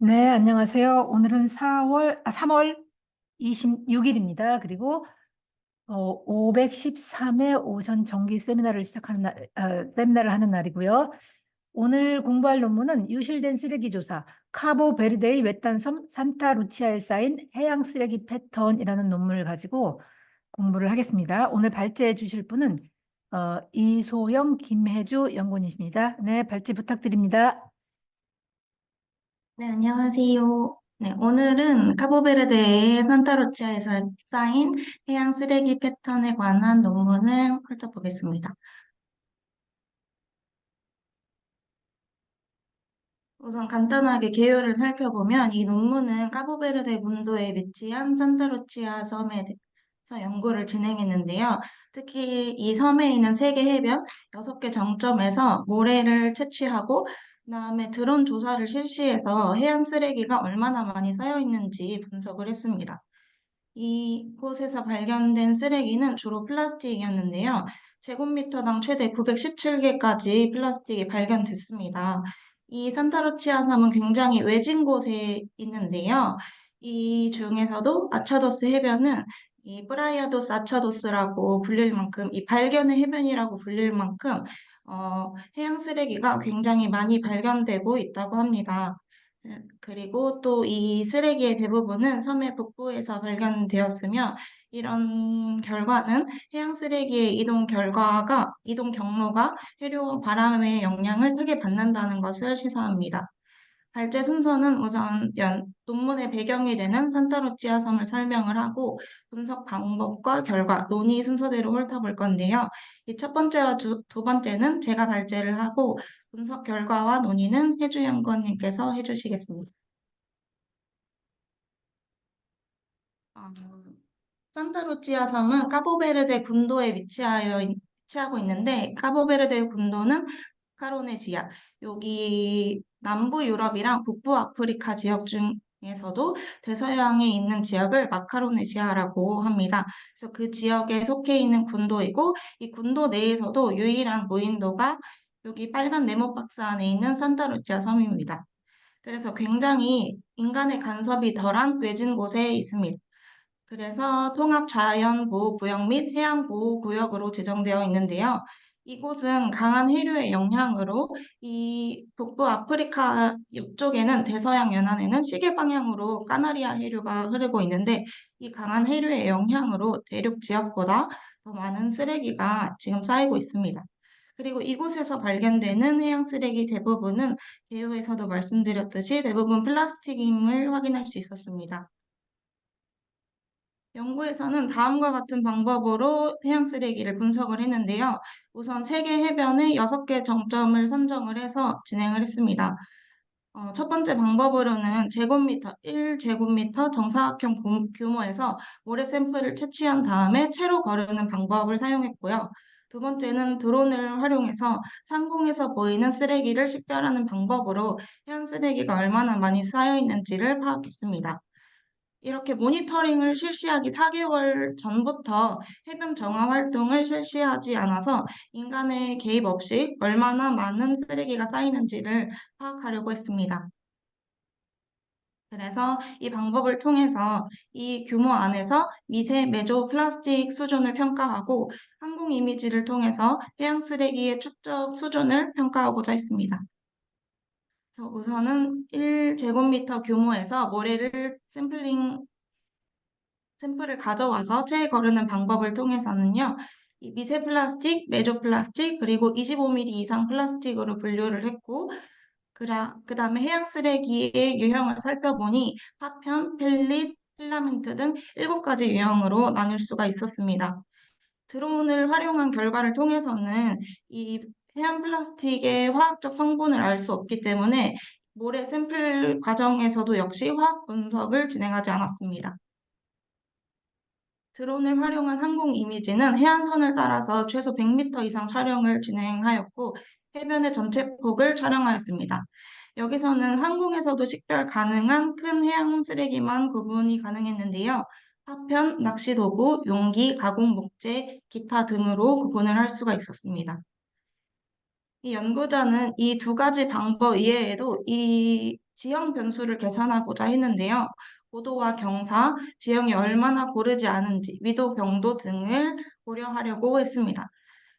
네, 안녕하세요. 오늘은 3월 26일입니다. 그리고 513회 오전 정기 세미나를 시작하는 세미나를 하는 날이고요. 오늘 공부할 논문은 유실된 쓰레기 조사, 카보베르데의 외딴섬 산타루치아에 쌓인 해양 쓰레기 패턴이라는 논문을 가지고 공부를 하겠습니다. 오늘 발제해 주실 분은 이소영, 김혜주 연구원이십니다. 네, 발제 부탁드립니다. 네, 안녕하세요. 네, 오늘은 카보베르데의 산타루치아에서 쌓인 해양 쓰레기 패턴에 관한 논문을 훑어보겠습니다. 우선 간단하게 개요를 살펴보면 이 논문은 카보베르데 군도에 위치한 산타루치아 섬에 대해서 연구를 진행했는데요. 특히 이 섬에 있는 세 개 해변, 6개 정점에서 모래를 채취하고 그다음에 드론 조사를 실시해서 해양 쓰레기가 얼마나 많이 쌓여 있는지 분석을 했습니다. 이곳에서 발견된 쓰레기는 주로 플라스틱이었는데요. 제곱미터당 최대 917개까지 플라스틱이 발견됐습니다. 이 산타루치아 섬은 굉장히 외진 곳에 있는데요. 이 중에서도 아차도스 해변은 이 프라이아도스 아차도스라고 불릴 만큼, 이 발견의 해변이라고 불릴 만큼 해양 쓰레기가 굉장히 많이 발견되고 있다고 합니다. 그리고 또 이 쓰레기의 대부분은 섬의 북부에서 발견되었으며 이런 결과는 해양 쓰레기의 이동 경로가 해류와 바람의 영향을 크게 받는다는 것을 시사합니다. 발제 순서는 우선 논문의 배경이 되는 산타루치아 섬을 설명을 하고 분석 방법과 결과, 논의 순서대로 훑어볼 건데요. 이 첫 번째와 두 번째는 제가 발제를 하고 분석 결과와 논의는 해주 연구원님께서 해주시겠습니다. 어, 산타루치아 섬은 카보베르데 군도에 위치하고 있는데 카보베르데 군도는 카로네시아, 여기 남부 유럽이랑 북부 아프리카 지역 중에서도 대서양에 있는 지역을 마카로네시아라고 합니다. 그래서 그 지역에 속해 있는 군도이고 이 군도 내에서도 유일한 무인도가 여기 빨간 네모 박스 안에 있는 산타루치아 섬입니다. 그래서 굉장히 인간의 간섭이 덜한 외진 곳에 있습니다. 그래서 통합자연보호구역 및 해양보호구역으로 지정되어 있는데요. 이곳은 강한 해류의 영향으로 이 북부 아프리카 옆쪽에는 대서양 연안에는 시계 방향으로 까나리아 해류가 흐르고 있는데 이 강한 해류의 영향으로 대륙 지역보다 더 많은 쓰레기가 지금 쌓이고 있습니다. 그리고 이곳에서 발견되는 해양 쓰레기 대부분은 개요에서도 말씀드렸듯이 대부분 플라스틱임을 확인할 수 있었습니다. 연구에서는 다음과 같은 방법으로 해양 쓰레기를 분석을 했는데요. 우선 세계 해변의 6개 정점을 선정을 해서 진행을 했습니다. 첫 번째 방법으로는 1제곱미터 정사각형 규모에서 모래 샘플을 채취한 다음에 채로 거르는 방법을 사용했고요. 두 번째는 드론을 활용해서 상공에서 보이는 쓰레기를 식별하는 방법으로 해양 쓰레기가 얼마나 많이 쌓여 있는지를 파악했습니다. 이렇게 모니터링을 실시하기 4개월 전부터 해변 정화 활동을 실시하지 않아서 인간의 개입 없이 얼마나 많은 쓰레기가 쌓이는지를 파악하려고 했습니다. 그래서 이 방법을 통해서 이 규모 안에서 미세 메조 플라스틱 수준을 평가하고 항공 이미지를 통해서 해양 쓰레기의 축적 수준을 평가하고자 했습니다. 그래서 우선은 1제곱미터 규모에서 모래를 샘플을 가져와서 체에 거르는 방법을 통해서는요, 이 미세 플라스틱, 메조 플라스틱, 그리고 25mm 이상 플라스틱으로 분류를 했고, 그 다음에 해양 쓰레기의 유형을 살펴보니 파편, 펠릿, 필라멘트 등 7가지 유형으로 나눌 수가 있었습니다. 드론을 활용한 결과를 통해서는 이 해양 플라스틱의 화학적 성분을 알 수 없기 때문에 모래 샘플 과정에서도 역시 화학 분석을 진행하지 않았습니다. 드론을 활용한 항공 이미지는 해안선을 따라서 최소 100m 이상 촬영을 진행하였고 해변의 전체 폭을 촬영하였습니다. 여기서는 항공에서도 식별 가능한 큰 해양 쓰레기만 구분이 가능했는데요. 파편, 낚시도구, 용기, 가공 목재, 기타 등으로 구분을 할 수가 있었습니다. 이 연구자는 이 2가지 방법 이외에도 이 지형 변수를 계산하고자 했는데요. 고도와 경사, 지형이 얼마나 고르지 않은지, 위도, 경도 등을 고려하려고 했습니다.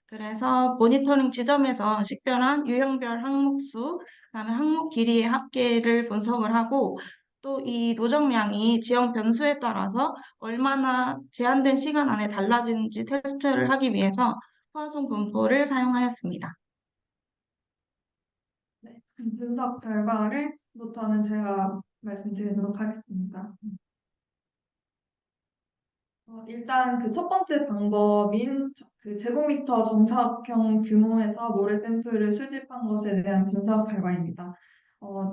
그래서 모니터링 지점에서 식별한 유형별 항목수, 그다음에 항목 길이의 합계를 분석을 하고 또 이 누적량이 지형 변수에 따라서 얼마나 제한된 시간 안에 달라지는지 테스트를 하기 위해서 포화송 분포를 사용하였습니다. 네, 분석 결과를부터는 제가 말씀드리도록 하겠습니다. 일단 그 첫 번째 방법인 그 제곱미터 정사각형 규모에서 모래 샘플을 수집한 것에 대한 분석 결과입니다.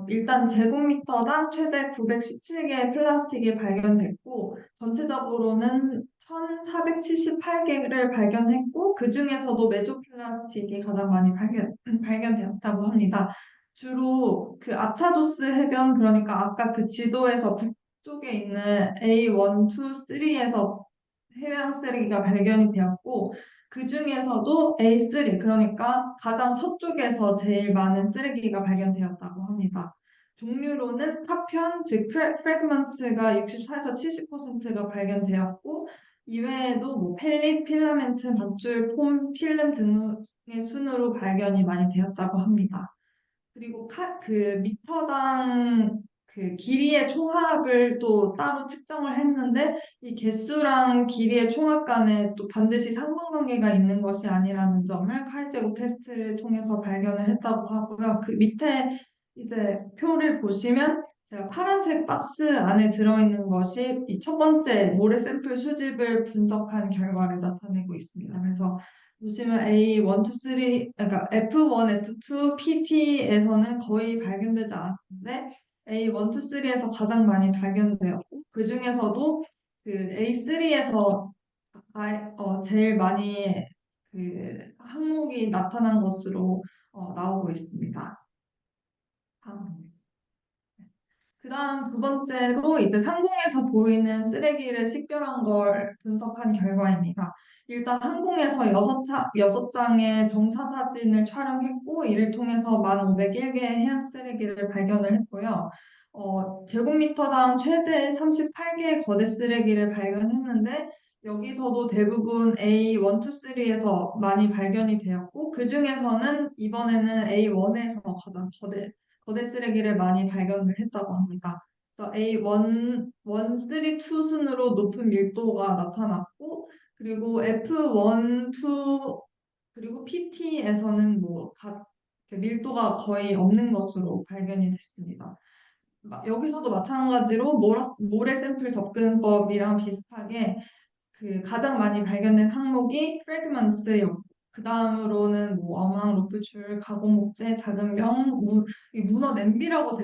일단 제곱미터당 최대 917개의 플라스틱이 발견됐고, 전체적으로는 1,478개를 발견했고, 그 중에서도 메조플라스틱이 가장 많이 발견되었다고 합니다. 주로 그 아차도스 해변, 그러니까 아까 그 지도에서 북쪽에 있는 A1, 2, 3에서 해양 쓰레기가 발견이 되었고, 그 중에서도 A3, 그러니까 가장 서쪽에서 제일 많은 쓰레기가 발견되었다고 합니다. 종류로는 파편, 즉 프래그먼트가 64에서 70%가 발견되었고, 이외에도 뭐 펠릿, 필라멘트, 밧줄, 폼, 필름 등의 순으로 발견이 많이 되었다고 합니다. 그리고 그 미터당 그 길이의 총합을 또 따로 측정을 했는데 이 개수랑 길이의 총합 간에 또 반드시 상관관계가 있는 것이 아니라는 점을 카이제곱 테스트를 통해서 발견을 했다고 하고요. 그 밑에 이제 표를 보시면 제가 파란색 박스 안에 들어있는 것이 이 첫 번째 모래 샘플 수집을 분석한 결과를 나타내고 있습니다. 그래서 보시면 A1, 2, 3, 그러니까 F1, F2, PT에서는 거의 발견되지 않았는데 A1, 2, 3에서 가장 많이 발견되었고 그 중에서도 그 A3에서 제일 많이 그 항목이 나타난 것으로 나오고 있습니다. 다음. 그다음 두 번째로 이제 상공에서 보이는 쓰레기를 식별한 걸 분석한 결과입니다. 일단 항공에서 여섯 장의 정사 사진을 촬영했고 이를 통해서 1,501개의 해양 쓰레기를 발견을 했고요. 제곱미터당 최대 38개의 거대 쓰레기를 발견했는데 여기서도 대부분 A1, 2, 3에서 많이 발견이 되었고 그 중에서는 이번에는 A1에서 가장 거대 쓰레기를 많이 발견을 했다고 합니다. 그래서 A1, 1, 3, 2 순으로 높은 밀도가 나타났고, 그리고 F1, 2, 그리고 PT에서는 밀도가 거의 없는 것으로 발견이 됐습니다. 여기서도 마찬가지로 모래 샘플 접근법이랑 비슷하게 그 가장 많이 발견된 항목이 프래그먼트였고 그 다음으로는 뭐 어망, 로프줄, 가공목재, 작은 병, 이 문어 냄비라고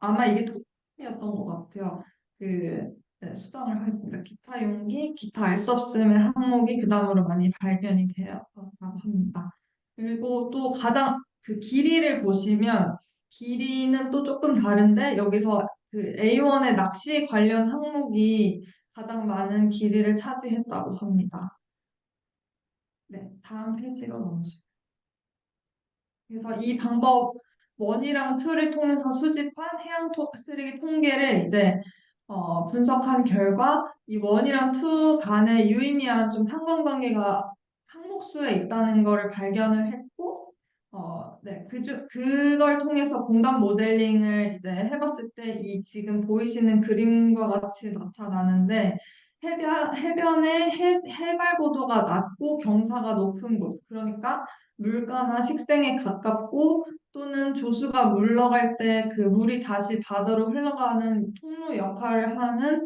아마 이게 도움이었던 것 같아요. 네, 수정을 하겠습니다. 기타 용기, 기타 알 수 없음의 항목이 그 다음으로 많이 발견이 되었다고 합니다. 그리고 또 가장 그 길이를 보시면 길이는 또 조금 다른데 여기서 그 A1의 낚시 관련 항목이 가장 많은 길이를 차지했다고 합니다. 네, 다음 페이지로 넘어주세요. 그래서 이 방법 1이랑 2를 통해서 수집한 해양 쓰레기 통계를 이제 분석한 결과 이 1이랑 2 간에 유의미한 좀 상관관계가 항목수에 있다는 것을 발견을 했고 네, 그걸 통해서 공간 모델링을 이제 해봤을 때 이 지금 보이시는 그림과 같이 나타나는데 해변의 해발 고도가 낮고 경사가 높은 곳, 그러니까 물가나 식생에 가깝고 또는 조수가 물러갈 때 그 물이 다시 바다로 흘러가는 통로 역할을 하는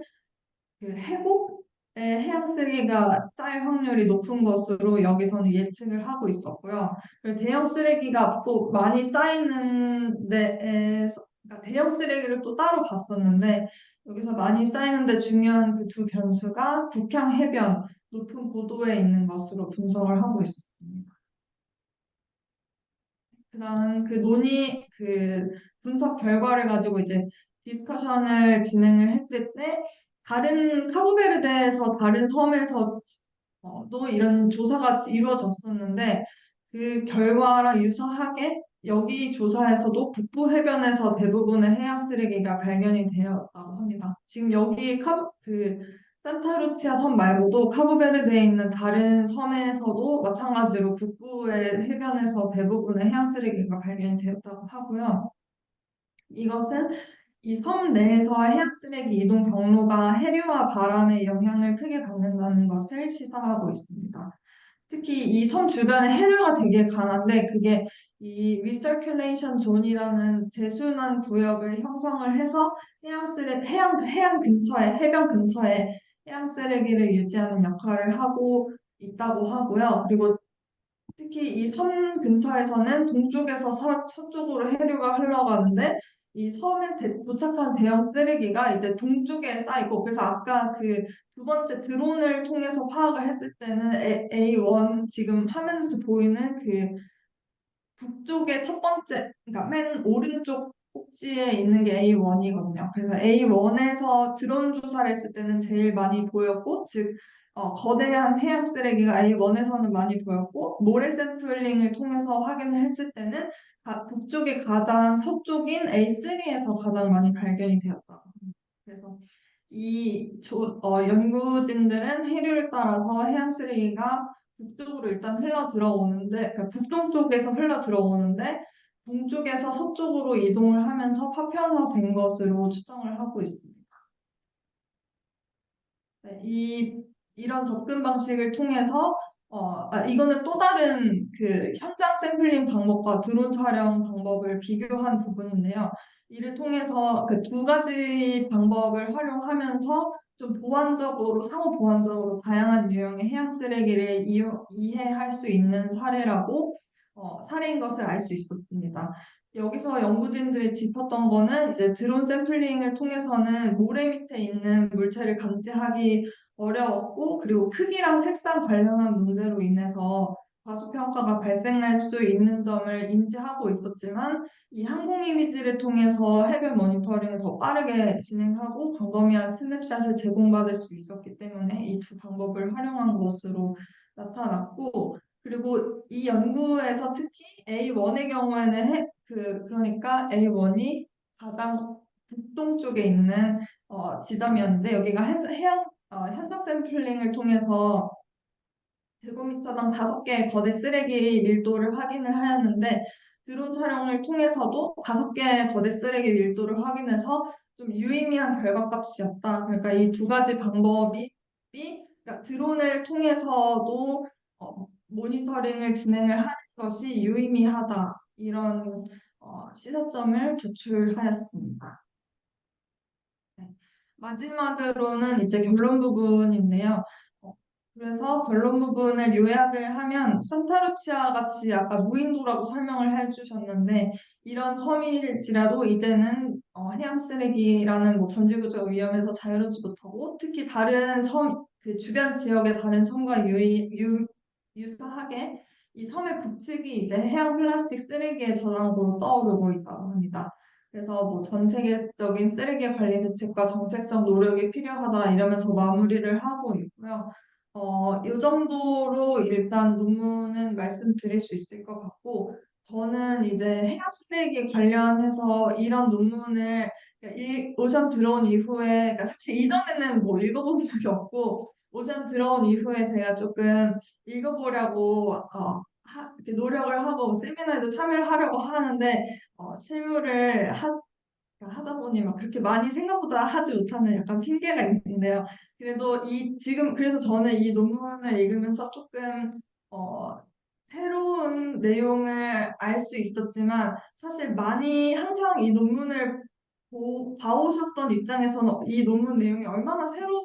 그 해곡에 해양 쓰레기가 쌓일 확률이 높은 것으로 여기서는 예측을 하고 있었고요. 그리고 대형 쓰레기가 또 많이 쌓이는 데에서, 그러니까 대형 쓰레기를 또 따로 봤었는데 여기서 많이 쌓이는데 중요한 그 두 변수가 북향 해변 높은 고도에 있는 것으로 분석을 하고 있었습니다. 그다음 그 분석 결과를 가지고 이제 디스커션을 진행을 했을 때 다른 카보베르데에서 다른 섬에서 또 이런 조사가 이루어졌었는데 그 결과랑 유사하게 여기 조사에서도 북부 해변에서 대부분의 해양 쓰레기가 발견이 되었다고 합니다. 지금 여기 산타루치아 섬 말고도 카보베르데에 있는 다른 섬에서도 마찬가지로 북부의 해변에서 대부분의 해양 쓰레기가 발견이 되었다고 하고요. 이것은 이 섬 내에서 해양 쓰레기 이동 경로가 해류와 바람의 영향을 크게 받는다는 것을 시사하고 있습니다. 특히 이 섬 주변에 해류가 되게 강한데 그게 이 리서큘레이션 존이라는 재순환 구역을 형성을 해서 해양 근처에 해변 근처에 해양 쓰레기를 유지하는 역할을 하고 있다고 하고요. 그리고 특히 이 섬 근처에서는 동쪽에서 서쪽으로 해류가 흘러가는데 이 섬에 도착한 대형 쓰레기가 이제 동쪽에 쌓이고 그래서 아까 그 두 번째 드론을 통해서 파악을 했을 때는 A1 지금 화면에서 보이는 그 북쪽의 첫 번째, 그러니까 맨 오른쪽 꼭지에 있는 게 A1이거든요. 그래서 A1에서 드론 조사를 했을 때는 제일 많이 보였고, 즉, 거대한 해양 쓰레기가 A1에서는 많이 보였고, 모래 샘플링을 통해서 확인을 했을 때는 북쪽의 가장 서쪽인 A3에서 가장 많이 발견이 되었다고 합니다. 그래서 연구진들은 해류를 따라서 해양 쓰레기가 북쪽으로 일단 흘러 들어오는데, 그러니까 북동쪽에서 흘러 들어오는데, 동쪽에서 서쪽으로 이동을 하면서 파편화된 것으로 추정을 하고 있습니다. 네, 이런 접근 방식을 통해서, 이거는 또 다른 그 현장 샘플링 방법과 드론 촬영 방법을 비교한 부분인데요. 이를 통해서 그 두 가지 방법을 활용하면서 좀 상호 보완적으로 다양한 유형의 해양 쓰레기를 이해할 수 있는 사례인 것을 알 수 있었습니다. 여기서 연구진들이 짚었던 거는 이제 드론 샘플링을 통해서는 모래 밑에 있는 물체를 감지하기 어려웠고, 그리고 크기랑 색상 관련한 문제로 인해서 과소평가가 발생할 수 있는 점을 인지하고 있었지만, 이 항공 이미지를 통해서 해변 모니터링을 더 빠르게 진행하고 광범위한 스냅샷을 제공받을 수 있었기 때문에 이 두 방법을 활용한 것으로 나타났고, 그리고 이 연구에서 특히 A1의 경우에는 그러니까 A1이 가장 북동쪽에 있는 지점이었는데 여기가 현장 샘플링을 통해서 제곱미터당 5개의 거대 쓰레기 밀도를 확인을 하였는데 드론 촬영을 통해서도 5개의 거대 쓰레기 밀도를 확인해서 좀 유의미한 결과값이었다. 그러니까 이 두 가지 방법이 그러니까 드론을 통해서도 모니터링을 진행을 하는 것이 유의미하다. 이런 시사점을 도출하였습니다. 네. 마지막으로는 이제 결론 부분인데요. 그래서 결론 부분을 요약을 하면 산타루치아 같이 아까 무인도라고 설명을 해주셨는데 이런 섬일지라도 이제는 해양 쓰레기라는 뭐 전지구조 위험에서 자유롭지 못하고 특히 다른 그 주변 지역의 다른 섬과 유사하게 이 섬의 북측이 이제 해양 플라스틱 쓰레기의 저장고로 떠오르고 있다고 합니다. 그래서 뭐 전 세계적인 쓰레기 관리 대책과 정책적 노력이 필요하다 이러면서 마무리를 하고 있고요. 이 정도로 일단 논문은 말씀드릴 수 있을 것 같고, 저는 이제 해양 쓰레기 관련해서 이런 논문을 오션 들어온 이후에, 그러니까 사실 이전에는 뭐 읽어본 적이 없고, 오션 들어온 이후에 제가 조금 읽어보려고 이렇게 노력을 하고 세미나에도 참여를 하려고 하는데, 실무를 하다 보니 막 그렇게 많이 생각보다 하지 못하는 약간 핑계가 있는데요. 그래도 그래서 저는 이 논문을 읽으면서 조금, 어, 새로운 내용을 알 수 있었지만, 사실 항상 이 논문을 봐오셨던 입장에서는 이 논문 내용이 얼마나 새로운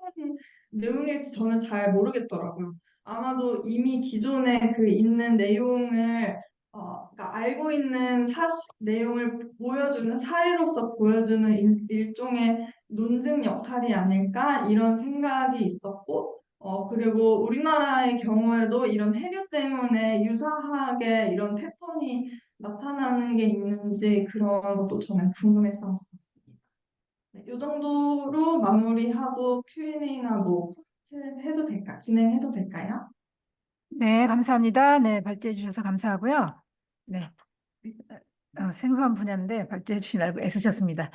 내용일지 저는 잘 모르겠더라고요. 아마도 이미 기존에 있는 내용을 그러니까 알고 있는 내용을 보여주는 사례로서 보여주는 일종의 논증 역할이 아닐까 이런 생각이 있었고 그리고 우리나라의 경우에도 이런 해류 때문에 유사하게 이런 패턴이 나타나는 게 있는지 그런 것도 저는 궁금했던 것 같습니다. 네, 이 정도로 마무리하고 Q&A나 뭐 진행해도 될까요? 네, 감사합니다. 네, 발제해 주셔서 감사하고요. 네. 생소한 분야인데 발제해 주신 알고 애쓰셨습니다.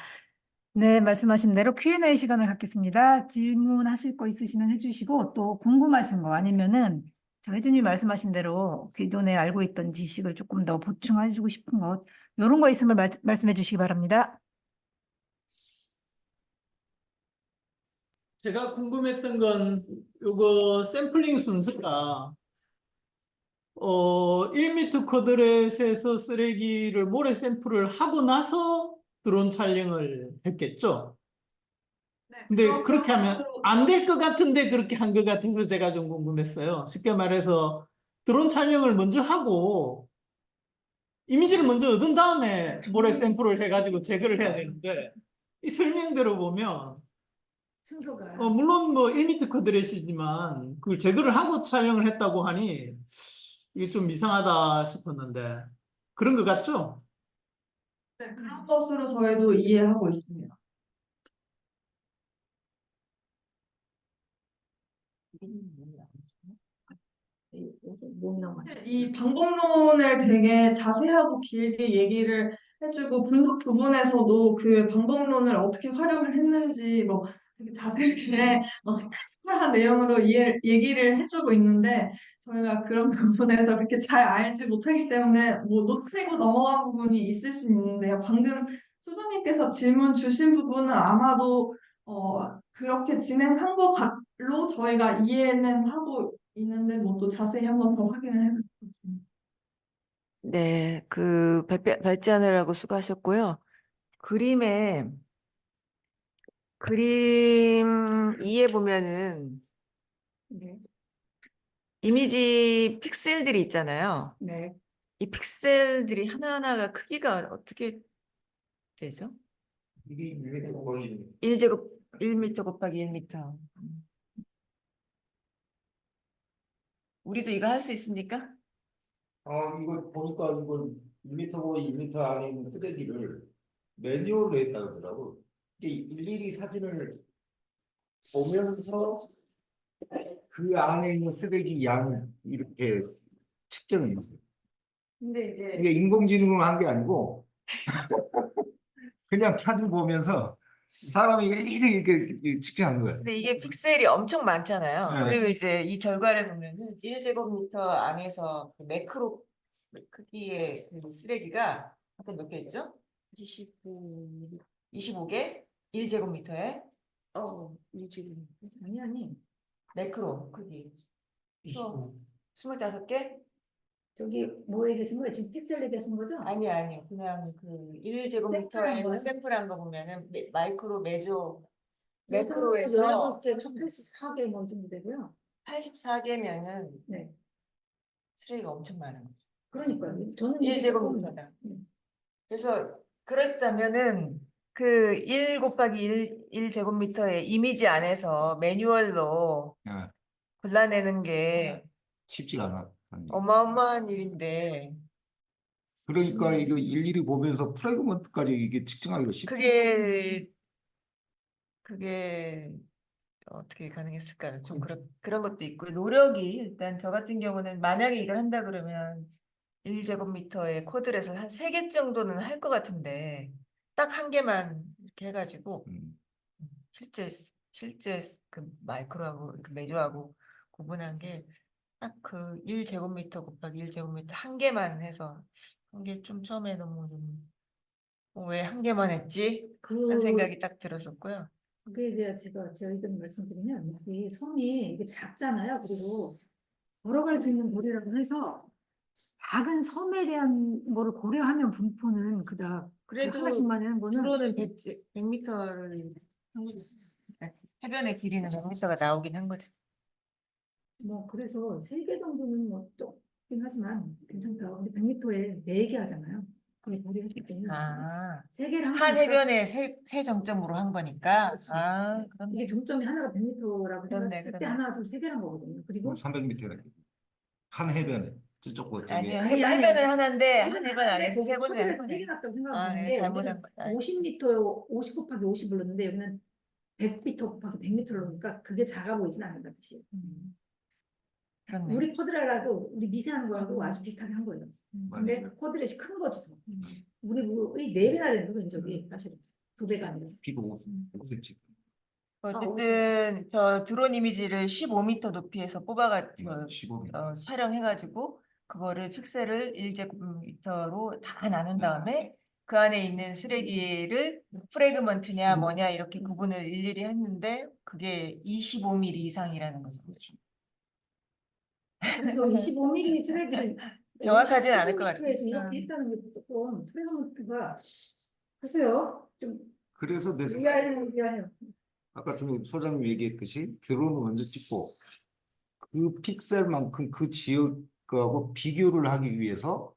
네, 말씀하신 대로 Q&A 시간을 갖겠습니다. 질문하실 거 있으시면 해주시고 또 궁금하신 거 아니면은 저 혜진이 말씀하신 대로 기존에 알고 있던 지식을 조금 더 보충해주고 싶은 것 이런 거 있으면 말씀해 주시기 바랍니다. 제가 궁금했던 건 요거 샘플링 순서가 1m 쿼드렛에서 쓰레기를 모래 샘플을 하고 나서 드론 촬영을 했겠죠. 네, 근데 그런 그렇게 하면 것으로 안 될 것 같은데 그렇게 한 것 같아서 제가 좀 궁금했어요. 쉽게 말해서 드론 촬영을 먼저 하고 이미지를 먼저 얻은 다음에 모래 샘플을 해가지고 제거를 해야 되는데 이 설명대로 보면 순서가 물론 뭐 1m 쿼드렛이지만 그걸 제거를 하고 촬영을 했다고 하니 이게 좀 이상하다 싶었는데 그런 것 같죠? 네, 그런 것으로 저희도 이해하고 있습니다. 이 방법론을 되게 자세하고 길게 얘기를 해주고 분석 부분에서도 그 방법론을 어떻게 활용을 했는지 뭐 되게 자세하게 크리티컬한 내용으로 얘기를 해주고 있는데 저희가 그런 부분에서 그렇게 잘 알지 못하기 때문에 뭐 놓치고 넘어간 부분이 있을 수 있는데요. 방금 소장님께서 질문 주신 부분은 아마도 그렇게 진행한 것로 저희가 이해는 하고 있는데 뭐 또 자세히 한 번 더 확인을 해보겠습니다. 네, 그 발제하느라고 수고하셨고요. 그림에 그림 2에 보면은 네, 이미지 픽셀들이 있잖아요. 네. 이 픽셀들이 하나하나가 크기가 어떻게 되죠? 이게 1m 1제곱 1m 곱하기 1m. 우리도 이거 할 수 있습니까? 이거 보니까 이걸 1m 1m 안에 있는 쓰레기를 매뉴얼로 했다 그러더라고. 이게 일일이 사진을 보면서 그 안에 있는 쓰레기 양을 이렇게 측정을 했어요. 근데 이제 이게 인공지능으로 한 게 아니고 그냥 사진 보면서 사람이 이렇게 측정한 거예요. 근데 이게 픽셀이 엄청 많잖아요. 네. 그리고 이제 이 결과를 보면은 1제곱미터 안에서 그 매크로 크기의 그 쓰레기가 아까 몇 개 있죠? 25개? 1제곱미터에 1제곱미터. 아니 매크로 크기. 또 25개? 저기 뭐 얘기하신 거예요? 지금 픽셀 얘기하시는 거죠? 아니요. 그냥 그 샘플한 1제곱미터에서 거요? 샘플한 거 보면은 마이크로 매크로에서 매크로에서 84개 뭐 정도 되고요. 84개면은 네, 쓰레기가 엄청 많은 거죠. 그러니까요. 저는 이게 조금 1제곱미터당. 그래서 그렇다면은 그 1 곱하기 1 제곱미터의 이미지 안에서 매뉴얼로 예, 골라내는 게 쉽지가 않아. 어마어마한 일인데 그러니까 이거 일일이 보면서 프래그먼트까지 이게 측정하기가 쉽지. 그게 어떻게 가능했을까요? 좀 그런 것도 있고 노력이 일단 저 같은 경우는 만약에 이걸 한다 그러면 1제곱미터의 코드에서 한 3개 정도는 할 것 같은데 딱 한 개만 이렇게 해가지고 음. 실제 그 마이크로하고 그 메조하고 구분한 게 딱 그 1제곱미터 곱하기 1제곱미터 한 개만 해서 한 게 좀 처음에 너무 좀 왜 한 개만 했지? 하는 생각이 딱 들었었고요. 그에 대해 제 의견을 말씀드리면 이 섬이 이게 작잖아요. 그리고 걸어갈 수 있는 거리라고 해서 작은 섬에 대한 거를 고려하면 분포는 그닥 그래도 하나씩만 하는 거는 드론은 100m를 해변의 길이는 100m가 나오긴 한 거지. 뭐 그래서 3개 정도는 뭐 똑긴 하지만 괜찮다. 근데 100m에 4개 하잖아요. 그게 고려했을 때는 아, 3개를 한 해변에 세 정점으로 한 거니까. 그렇지. 아, 이게 그런데 정점이 하나가 100m라고 그렇네, 생각했을 때 그렇네. 하나, 둘, 3개란 거거든요. 그리고 300m를 한 해변에 저쪽 저기 아니요, 아니, 해변은 하나인데 한 해변은 해변 안에서 세 그거 군데 한 코드에서 거네. 3개 났다고 생각하면 아, 내가 되는데 잘못한 거다. 50m, 50 곱하기 50을 넣는데 여기는 100m 곱하기 100m를 넣으니까 그게 작아 보이진 않는다는 뜻이에요. 그렇네. 우리 쿼드랄라도 우리 미세한 거하고 아주 비슷하게 한 거예요. 음. 근데 쿼드렛이 큰 거지 더. 우리 4배나 되는 거예요, 면적이 사실 2배가 아니라. 비도 5cm. 어쨌든 저 드론 이미지를 15m 높이에서 뽑아가지고 15m. 촬영해가지고 그거를 픽셀을 1제곱미터로 다 나눈 다음에 그 안에 있는 쓰레기를 프래그먼트냐 뭐냐 이렇게 구분을 일일이 했는데 그게 25mm 이상이라는 거죠. 그래서 25mm 쓰레기를 정확하진 않을 것 같아요. 15m에서 이렇게 했다는 게 조금 프레그먼트가 글쎄요, 좀 그래서 내 의아해요. 아까 좀 소장님 얘기했듯이 드론을 먼저 찍고 그 픽셀만큼 그 지역하고 비교를 하기 위해서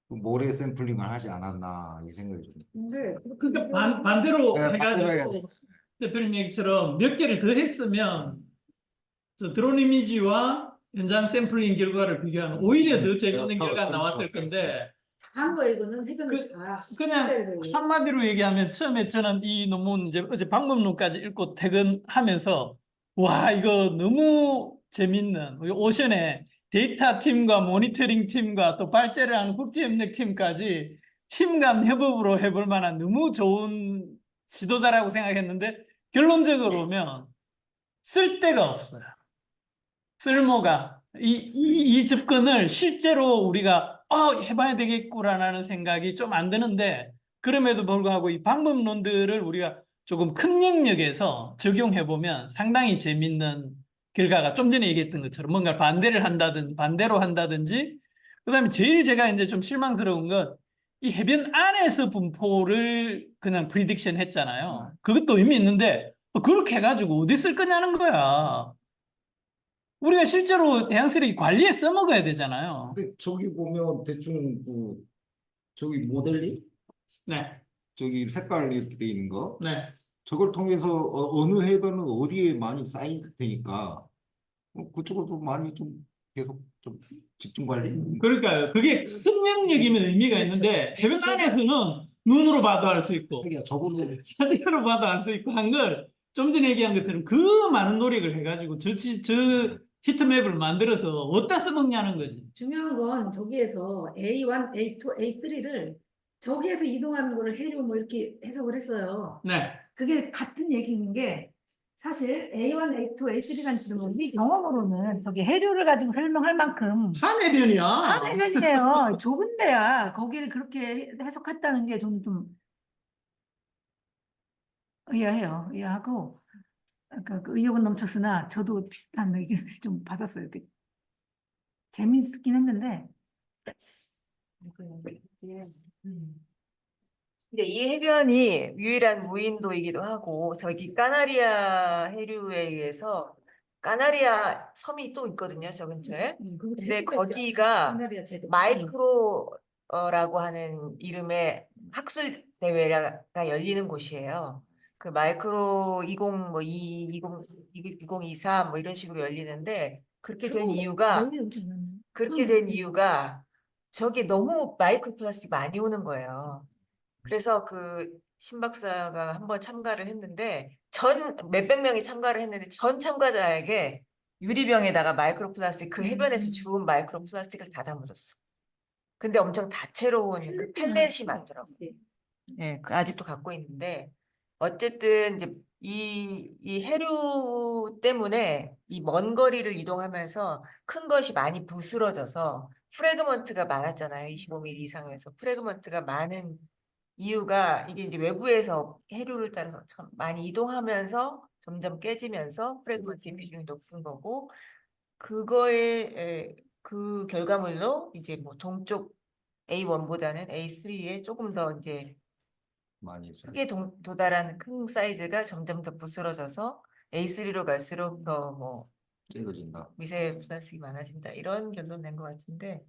그 모래 샘플링을 하지 않았나 이 생각이 듭니다. 근데 그러니까 반대로 네, 반대로 해야 해가지고 대표님 얘기처럼 몇 개를 더 했으면 저 드론 이미지와 현장 샘플링 결과를 비교하면 오히려 더 재밌는 결과가 나왔을 건데 다한 거예요, 이거는 해변을 다. 그냥 한마디로 얘기하면 처음에 저는 이 논문 이제 어제 방법론까지 읽고 퇴근하면서 와 이거 너무 재밌는 우리 오션에 데이터 팀과 모니터링 팀과 또 발제를 하는 국제협력 팀까지 팀 간 협업으로 해볼 만한 너무 좋은 지도자라고 생각했는데 결론적으로 보면 쓸데가 없어요. 쓸모가 이 접근을 실제로 우리가 해봐야 되겠구나라는 생각이 좀 안 드는데 그럼에도 불구하고 이 방법론들을 우리가 조금 큰 영역에서 적용해 보면 상당히 재밌는 결과가 좀 전에 얘기했던 것처럼 뭔가 반대로 한다든지 그다음에 제일 제가 이제 좀 실망스러운 건 이 해변 안에서 분포를 그냥 프리딕션 했잖아요. 그것도 의미 있는데 그렇게 해가지고 어디 쓸 거냐는 거야. 우리가 실제로 해양쓰레기 관리에 써먹어야 되잖아요. 근데 저기 보면 대충 저기 모델링 네, 저기 색깔 이렇게 돼 있는 거 네. 저걸 통해서 어느 해변은 어디에 많이 쌓인 테니까 그쪽으로 좀 많이 좀 계속 좀 집중 관리. 그러니까요. 그게 큰 영역이면 의미가 있는데 해변 안에서는 눈으로 봐도 알 수 있고 하기야 저거는 사진으로 봐도 알 수 있고 한 걸 좀 전에 얘기한 것처럼 그 많은 노력을 해가지고 저 히트맵을 만들어서 어디다 써먹냐는 거지. 중요한 건 저기에서 A1, A2, A3를 저기에서 이동하는 거를 해류 뭐 이렇게 해석을 했어요. 네. 그게 같은 얘기인 게 사실 A1, A2, A3라는 지름은 우리 경험으로는 저기 해류를 가지고 설명할 만큼 한 해변이야. 한 해변이에요. 좁은 데야. 거기를 그렇게 해석했다는 게 좀 의아해요. 의아하고 그 의욕은 넘쳤으나 저도 비슷한 의견을 좀 받았어요. 재밌긴 했는데 근데 이 해변이 유일한 무인도이기도 하고 저기 까나리아 해류에 의해서 까나리아 섬이 또 있거든요, 저 근처에. 그거 근데 제도가 있죠. 거기가 까나리아 제도. 마이크로라고 하는 이름의 학술 대회가 열리는 곳이에요. 그 마이크로 2023 뭐 이런 식으로 열리는데 그렇게 된 이유가 여기 엄청 많네. 그렇게 된 이유가 저게 너무 마이크로 플라스틱 많이 오는 거예요. 그래서 그 신박사가 한번 참가를 했는데 몇백 명이 참가를 했는데 전 참가자에게 유리병에다가 마이크로 플라스틱 그 해변에서 주운 마이크로 플라스틱을 다 담아줬어. 근데 엄청 다채로운 그 펠렛이 많더라고. 예, 아직도 갖고 있는데 어쨌든 이제 이 해류 때문에 이 먼 거리를 이동하면서 큰 것이 많이 부스러져서 프래그먼트가 많았잖아요. 25mm 이상에서 프래그먼트가 많은 이유가 이게 이제 외부에서 해류를 따라서 참 많이 이동하면서 점점 깨지면서 프래그먼트 비중이 높은 거고 그거의 그 결과물로 이제 뭐 동쪽 A1보다는 A3에 조금 더 이제 많이 있어요. 크게 도달한 큰 사이즈가 점점 더 부스러져서 A3로 갈수록 더 뭐 째어진다. 미세 플라스틱이 많아진다 이런 결론 낸 것 같은데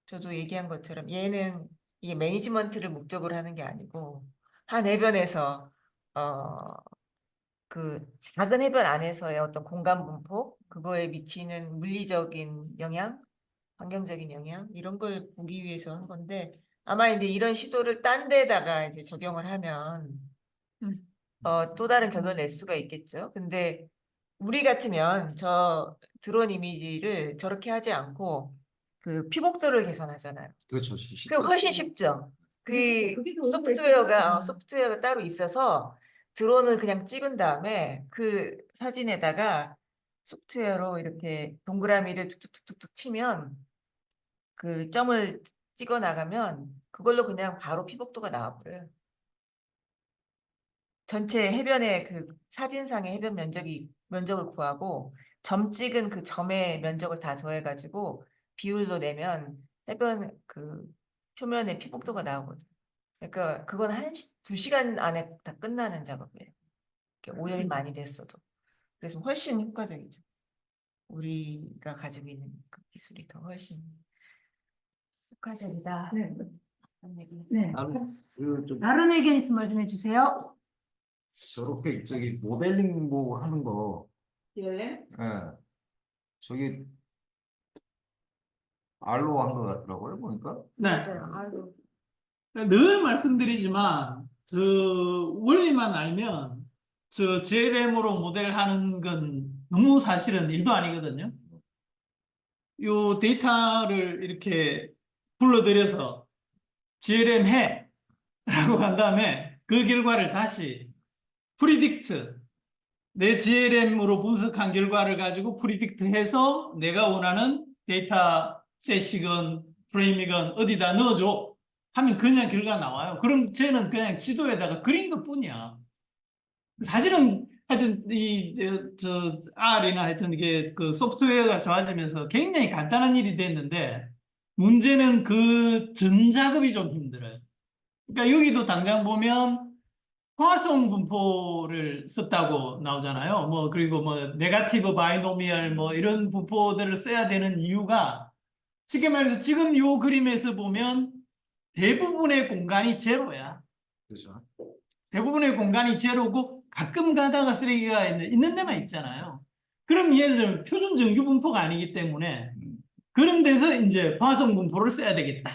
저도 얘기한 것처럼 얘는 이게 매니지먼트를 목적으로 하는 게 아니고 한 해변에서 그 작은 해변 안에서의 어떤 공간 분포 그거에 미치는 물리적인 영향, 환경적인 영향 이런 걸 보기 위해서 한 건데 아마 이제 이런 시도를 딴 데다가 이제 적용을 하면 또 다른 결론을 낼 수가 있겠죠. 근데 우리 같으면 저 드론 이미지를 저렇게 하지 않고 그 피복도를 개선하잖아요. 그렇죠. 그 훨씬 쉽죠. 그 그게 더 소프트웨어가 따로 있어서 드론을 그냥 찍은 다음에 그 사진에다가 소프트웨어로 이렇게 동그라미를 툭툭툭툭 치면 그 점을 찍어 나가면 그걸로 그냥 바로 피복도가 나와버려요. 전체 해변의 그 사진상의 해변 면적을 구하고 점 찍은 그 점의 면적을 다 더해가지고 비율로 내면 해변 그 표면의 피복도가 나오거든요. 그러니까 그건 2시간 안에 다 끝나는 작업이에요. 이렇게 오염이 많이 됐어도. 그래서 훨씬 효과적이죠. 우리가 가지고 있는 그 기술이 더 훨씬 효과적이다. 네. 그런 얘기. 네. 나는 그좀 다른 의견 있으면 말씀해 주세요. 저렇게 저기 모델링 뭐 하는 거, DLM? 예, 저기 알로 한 거 같더라고요, 보니까. 네. 아이고. 늘 말씀드리지만 저 원리만 알면 저 JLM으로 모델하는 건 너무 사실은 일도 아니거든요. 요 데이터를 이렇게 불러들여서 GLM 해 라고 한 다음에 그 결과를 다시 프리딕트 내 GLM으로 분석한 결과를 가지고 프리딕트 해서 내가 원하는 데이터 셋이건 프레임이건 어디다 넣어줘 하면 그냥 결과 나와요. 그럼 쟤는 그냥 지도에다가 그린 것 뿐이야. 사실은 하여튼 저 R이나 하여튼 이게 그 소프트웨어가 좋아지면서 굉장히 간단한 일이 됐는데 문제는 그 전 작업이 좀 힘들어요. 그러니까 여기도 당장 보면 포화성 분포를 썼다고 나오잖아요. 뭐 그리고 뭐 네가티브 바이노미얼 뭐 이런 분포들을 써야 되는 이유가 쉽게 말해서 지금 요 그림에서 보면 대부분의 공간이 제로야. 그렇죠. 대부분의 공간이 제로고 가끔 가다가 쓰레기가 있는 데만 있잖아요. 그럼 얘들은 표준 정규 분포가 아니기 때문에 그런 데서 이제 포화성 분포를 써야 되겠다.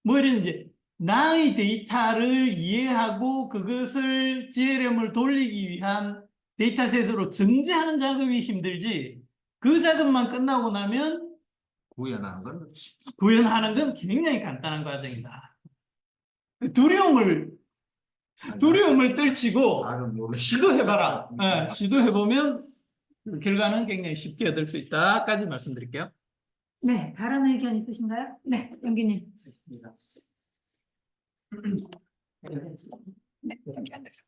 뭐 이런 이제 나의 데이터를 이해하고 그것을 GLM을 돌리기 위한 데이터셋으로 정제하는 작업이 힘들지 그 작업만 끝나고 나면 구현하는 건 구현하는 건 굉장히 간단한 과정이다. 두려움을 떨치고 나는 모르 시도해봐라. 시도해보면 결과는 굉장히 쉽게 얻을 수 있다까지 말씀드릴게요. 네, 다른 의견 있으신가요? 네, 연기님. 있습니다. 네, 여기 앉으세요.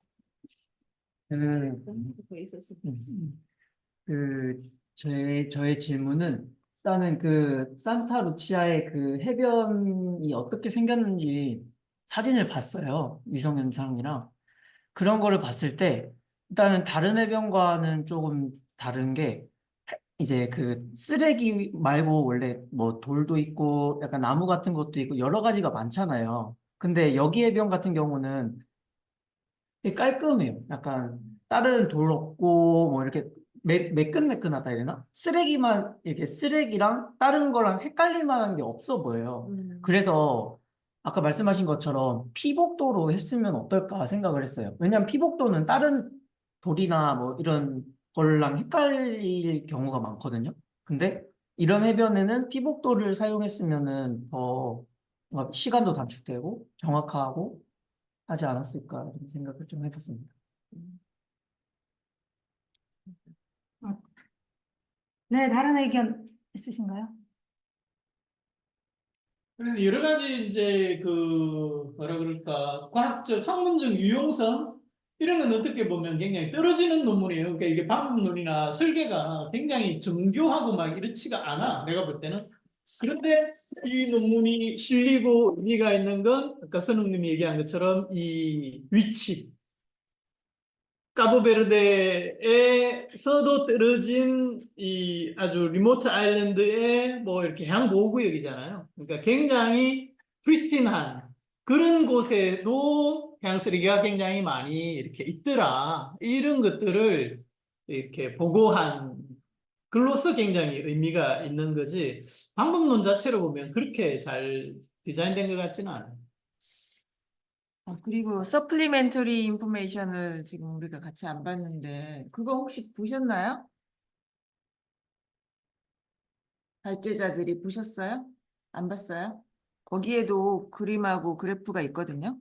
저의 질문은 일단은 그 산타 루치아의 그 해변이 어떻게 생겼는지 사진을 봤어요. 위성 영상이랑. 그런 거를 봤을 때 일단은 다른 해변과는 조금 다른 게 이제 그 쓰레기 말고 원래 뭐 돌도 있고 약간 나무 같은 것도 있고 여러 가지가 많잖아요. 근데 여기 해변 같은 경우는 되게 깔끔해요. 약간 다른 돌 없고 뭐 이렇게 매끈매끈하다 해야 되나? 쓰레기만 이렇게 쓰레기랑 다른 거랑 헷갈릴 만한 게 없어 보여요. 그래서 아까 말씀하신 것처럼 피복도로 했으면 어떨까 생각을 했어요. 왜냐면 피복도는 다른 돌이나 뭐 이런 걸랑 헷갈릴 경우가 많거든요. 근데 이런 해변에는 피복도를 사용했으면은 더 뭔가 시간도 단축되고 정확하고 하지 않았을까 이런 생각을 좀 해봤습니다. 네, 다른 의견 있으신가요? 그래서 여러 가지 이제 그 뭐라 그럴까 과학적 학문적 유용성 이런 건 어떻게 보면 굉장히 떨어지는 논문이에요. 그러니까 이게 방법론이나 설계가 굉장히 정교하고 막 이렇지가 않아. 내가 볼 때는. 그런데 이 논문이 실리고 의미가 있는 건 아까 선웅님이 얘기한 것처럼 이 위치. 카보베르데에서도 떨어진 이 아주 리모트 아일랜드의 뭐 이렇게 해양보호구역이잖아요. 그러니까 굉장히 프리스틴한 그런 곳에도 해양쓰레기가 굉장히 많이 이렇게 있더라. 이런 것들을 이렇게 보고한 글로서 굉장히 의미가 있는 거지. 방법론 자체로 보면 그렇게 잘 디자인된 것 같지는 않아요. 그리고 서플리멘터리 인포메이션을 지금 우리가 같이 안 봤는데 그거 혹시 보셨나요? 발제자들이 보셨어요? 안 봤어요? 거기에도 그림하고 그래프가 있거든요.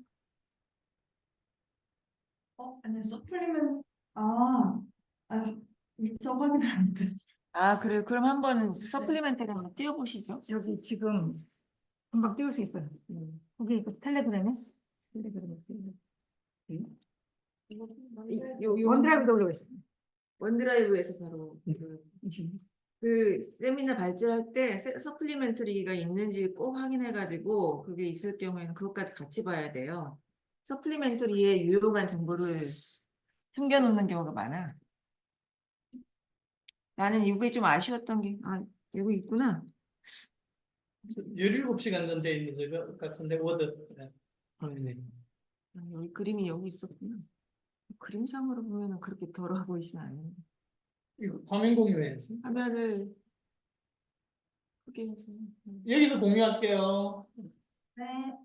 아니, 미처 확인을 못했어. 아, 그래. 그럼 한번 서플리멘트를 한번 띄워보시죠. 여기 지금 금방 띄울 수 있어요. 거기 그 텔레그램에 원드라이브도 올리고 있어요. 원드라이브에서 바로 그 세미나 발제할 때 서플리멘터리가 있는지 꼭 확인해가지고 그게 있을 경우에는 그것까지 같이 봐야 돼요. 서플리멘터리에 유용한 정보를 숨겨놓는 경우가 많아. 나는 이게 좀 아쉬웠던 게, 여기 있구나. 17시간 전돼 있는 저 같은데 워드. 네. 여기 그림이 여기 있었구나. 그림상으로 보면 그렇게 더러워 보이진 않아요. 이거 화면 공유해야지. 화면을 크게 해서. 여기서 공유할게요. 네.